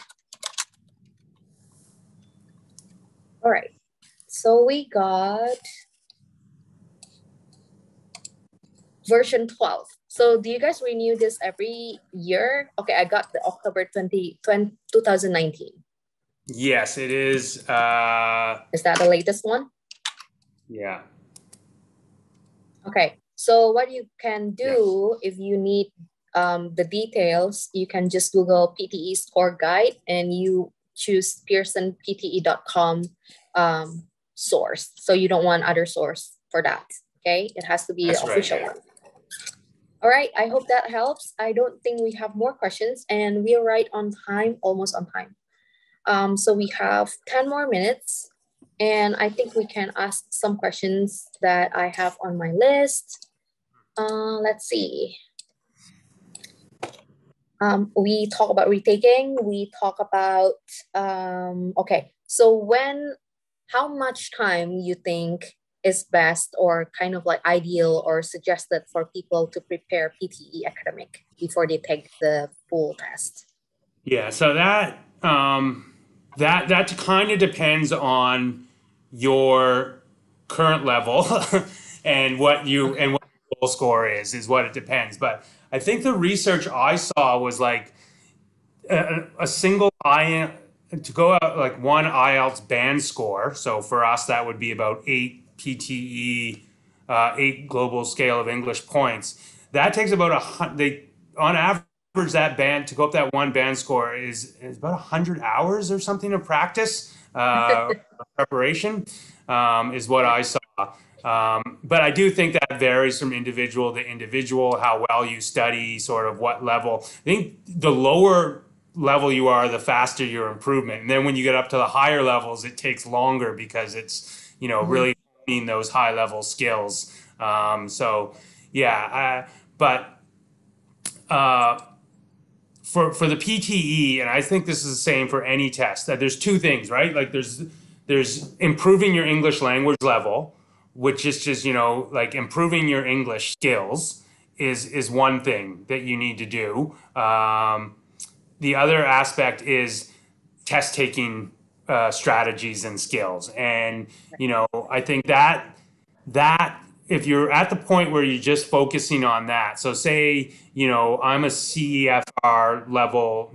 B: All right, so we got version 12. So do you guys renew this every year? Okay, I got the October 2019.
C: Yes, it is.
B: Is that the latest one?
C: Yeah.
B: Okay, so what you can do if you need the details, you can just Google PTE score guide and you choose pearsonpte.com source. So you don't want other source for that, okay? It has to be the official one. All right, I hope that helps. I don't think we have more questions and we are right on time, almost on time. So we have 10 more minutes and I think we can ask some questions that I have on my list. Let's see. We talk about retaking, we talk about, okay. So how much time you think is best or kind of like ideal or suggested for people to prepare PTE academic before they take the full test?
C: Yeah, so that kind of depends on your current level and what your goal score is what it depends. But I think the research I saw was like a single to go out like one IELTS band score. So for us, that would be about 8 PTE, 8 global scale of English points. That takes about on average, that band to go up that one band score is about 100 hours or something of practice, preparation, is what I saw. But I do think that varies from individual to individual, how well you study, sort of what level. I think the lower level you are, the faster your improvement. And then when you get up to the higher levels, it takes longer because it's, really honing those high level skills. So yeah, but for the PTE, and I think this is the same for any test, that there's two things, right? Like there's improving your English language level, which is just, like improving your English skills is one thing that you need to do. The other aspect is test taking strategies and skills. And, I think that if you're at the point where you're just focusing on that, so say, I'm a CEFR level,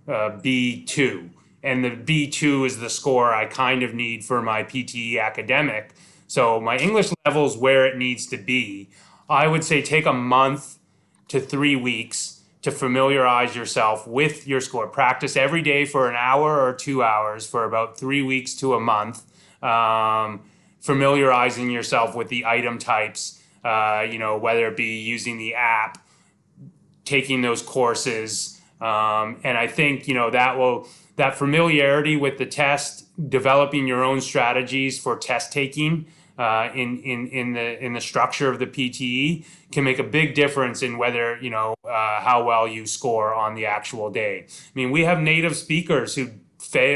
C: B2, and the B2 is the score I kind of need for my PTE academic. So my English level is where it needs to be. I would say take a month to 3 weeks to familiarize yourself with your score. Practice every day for an hour or 2 hours for about 3 weeks to a month. Familiarizing yourself with the item types, whether it be using the app, taking those courses. And I think, that familiarity with the test, developing your own strategies for test taking in the structure of the PTE can make a big difference in whether, how well you score on the actual day. I mean, we have native speakers who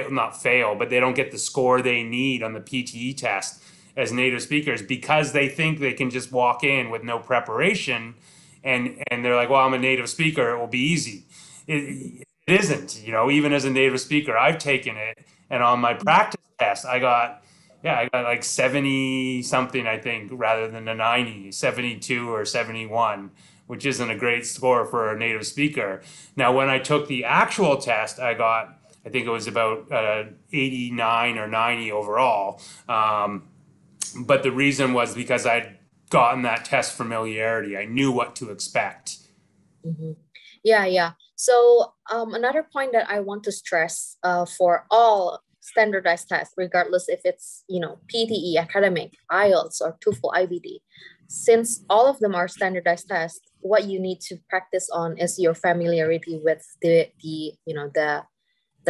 C: not fail, but they don't get the score they need on the PTE test as native speakers because they think they can just walk in with no preparation and they're like, well, I'm a native speaker, it will be easy. It isn't, even as a native speaker, I've taken it, and on my practice test, I got like 70 something, I think, rather than a 90, 72 or 71, which isn't a great score for a native speaker. Now, when I took the actual test, I think it was about 89 or 90 overall. But the reason was because I'd gotten that test familiarity. I knew what to expect.
B: Mm-hmm. Yeah. So another point that I want to stress for all standardized tests, regardless if it's, PTE, academic, IELTS, or TOEFL, IBD, since all of them are standardized tests, what you need to practice on is your familiarity with the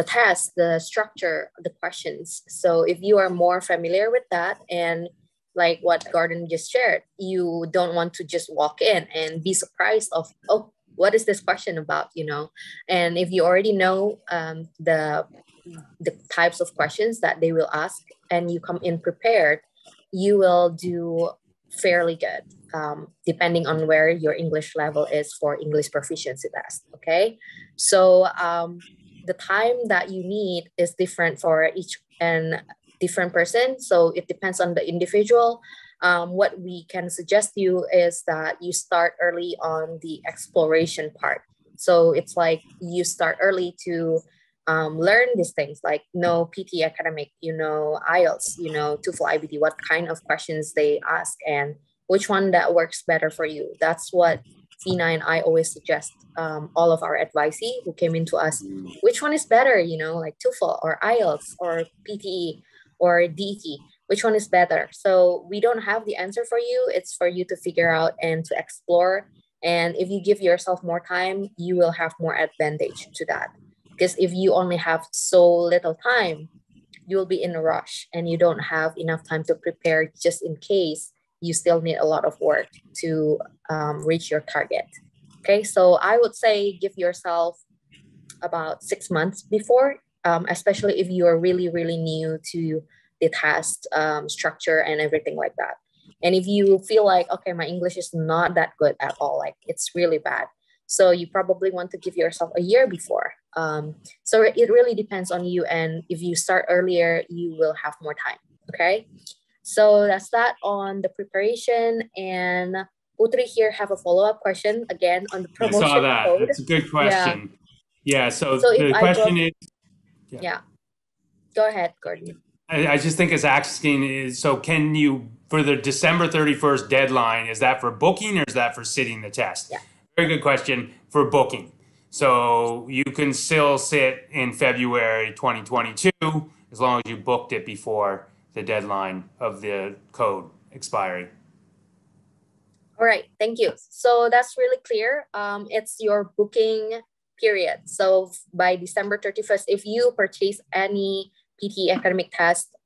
B: test, the structure, the questions. So if you are more familiar with that, and like what Gordon just shared, you don't want to just walk in and be surprised of, oh, what is this question about, And if you already know the types of questions that they will ask and you come in prepared, you will do fairly good, depending on where your English level is for English proficiency test, okay? So the time that you need is different for each and different person. So it depends on the individual. What we can suggest you is that you start early on the exploration part. So it's like you start early to learn these things, like know PT academic, IELTS, TOEFL, IBD, what kind of questions they ask and which one that works better for you. That's what Fina and I always suggest all of our advisee who came into us, which one is better, like TOEFL or IELTS or PTE or DET, which one is better? So we don't have the answer for you. It's for you to figure out and to explore. And if you give yourself more time, you will have more advantage to that. Because if you only have so little time, you will be in a rush and you don't have enough time to prepare just in case you still need a lot of work to reach your target. Okay, so I would say give yourself about 6 months before, especially if you are really, really new to the test structure and everything like that. And if you feel like, okay, my English is not that good at all, like it's really bad, so you probably want to give yourself a year before. So it really depends on you. And if you start earlier, you will have more time. Okay. So that's that on the preparation. And Putri here have a follow-up question again on the promotion
C: I saw that.
B: code.
C: That's a good question. Yeah. So
B: if
C: the question is.
B: Yeah. Go ahead, Gordon.
C: I just think it's asking is, so can you, for the December 31st deadline, is that for booking or is that for sitting the test?
B: Yeah.
C: Very good question. For booking. So you can still sit in February 2022 as long as you booked it before the deadline of the code expiry.
B: All right, thank you. So that's really clear. It's your booking period. So by December 31st, if you purchase any PTE academic test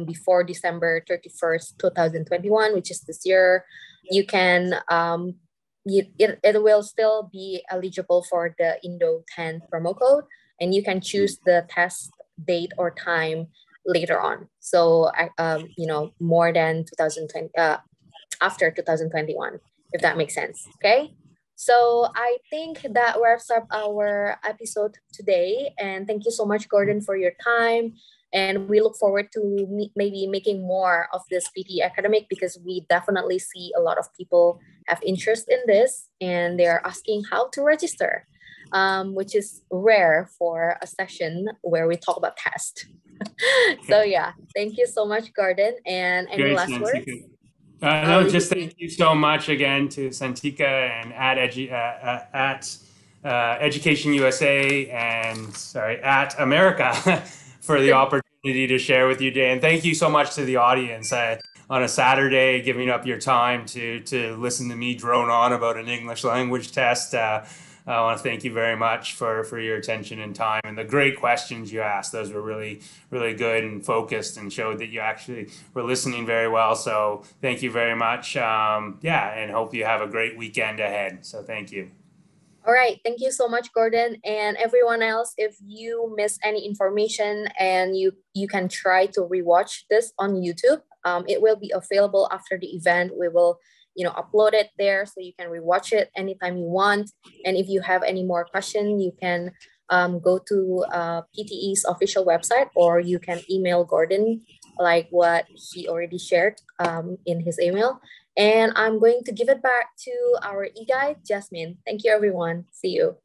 B: before December 31st, 2021, which is this year, you can it will still be eligible for the Indo 10 promo code, and you can choose the test date or time later on. So, more than 2020, after 2021, if that makes sense. Okay. So I think that wraps up our episode today. And thank you so much, Gordon, for your time. And we look forward to maybe making more of this PTE academic, because we definitely see a lot of people have interest in this and they're asking how to register, which is rare for a session where we talk about tests. So yeah, thank you so much, Gordon. And any last words?
C: No, just thank you so much again to Santika and at Education USA and at Amerika for the opportunity to share with you today. And thank you so much to the audience on a Saturday, giving up your time to listen to me drone on about an English language test. I want to thank you very much for your attention and time and the great questions you asked. Those were really, really good and focused and showed that you actually were listening very well. So thank you very much. And hope you have a great weekend ahead. So thank you.
B: All right. Thank you so much, Gordon. And everyone else, if you miss any information, and you can try to rewatch this on YouTube. It will be available after the event. We will upload it there so you can rewatch it anytime you want. And if you have any more questions, you can go to PTE's official website, or you can email Gordon like what he already shared in his email. And I'm going to give it back to our e-guide, Jasmine. Thank you, everyone. See you.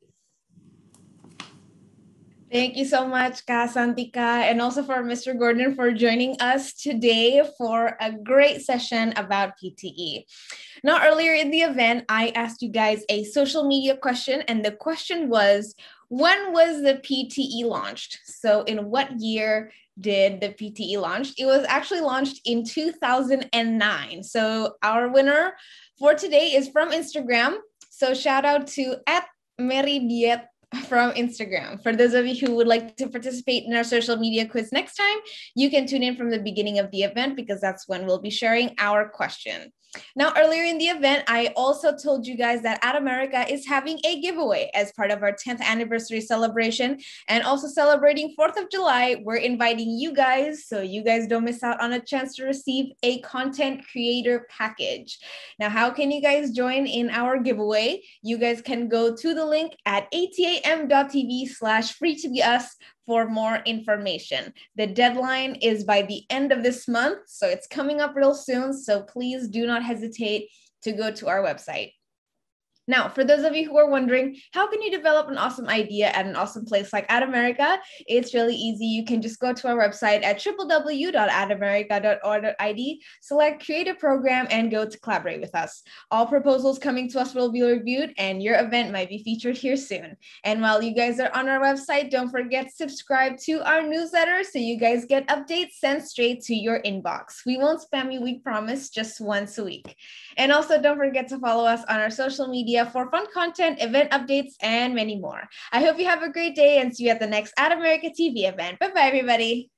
A: Thank you so much, Ka Santika, and also for Mr. Gordon for joining us today for a great session about PTE. Now, earlier in the event, I asked you guys a social media question, and the question was, when was the PTE launched? So in what year did the PTE launch? It was actually launched in 2009. So our winner for today is from Instagram. So shout out to @Meridiet from Instagram. For those of you who would like to participate in our social media quiz next time, you can tune in from the beginning of the event, because that's when we'll be sharing our question. Now, earlier in the event, I also told you guys that Amerika is having a giveaway as part of our 10th anniversary celebration, and also celebrating 4th of July. We're inviting you guys so you guys don't miss out on a chance to receive a content creator package. Now, how can you guys join in our giveaway? You guys can go to the link at atam.tv/free-to-be-us for more information. The deadline is by the end of this month, so it's coming up real soon. So please do not hesitate to go to our website. Now, for those of you who are wondering, how can you develop an awesome idea at an awesome place like Amerika? It's really easy. You can just go to our website at www.adamerika.org.id, select create a program, and go to collaborate with us. All proposals coming to us will be reviewed, and your event might be featured here soon. And while you guys are on our website, don't forget to subscribe to our newsletter so you guys get updates sent straight to your inbox. We won't spam you, we promise, just once a week. And also don't forget to follow us on our social media for fun content, event updates, and many more. I hope you have a great day and see you at the next Amerika TV event. Bye-bye, everybody.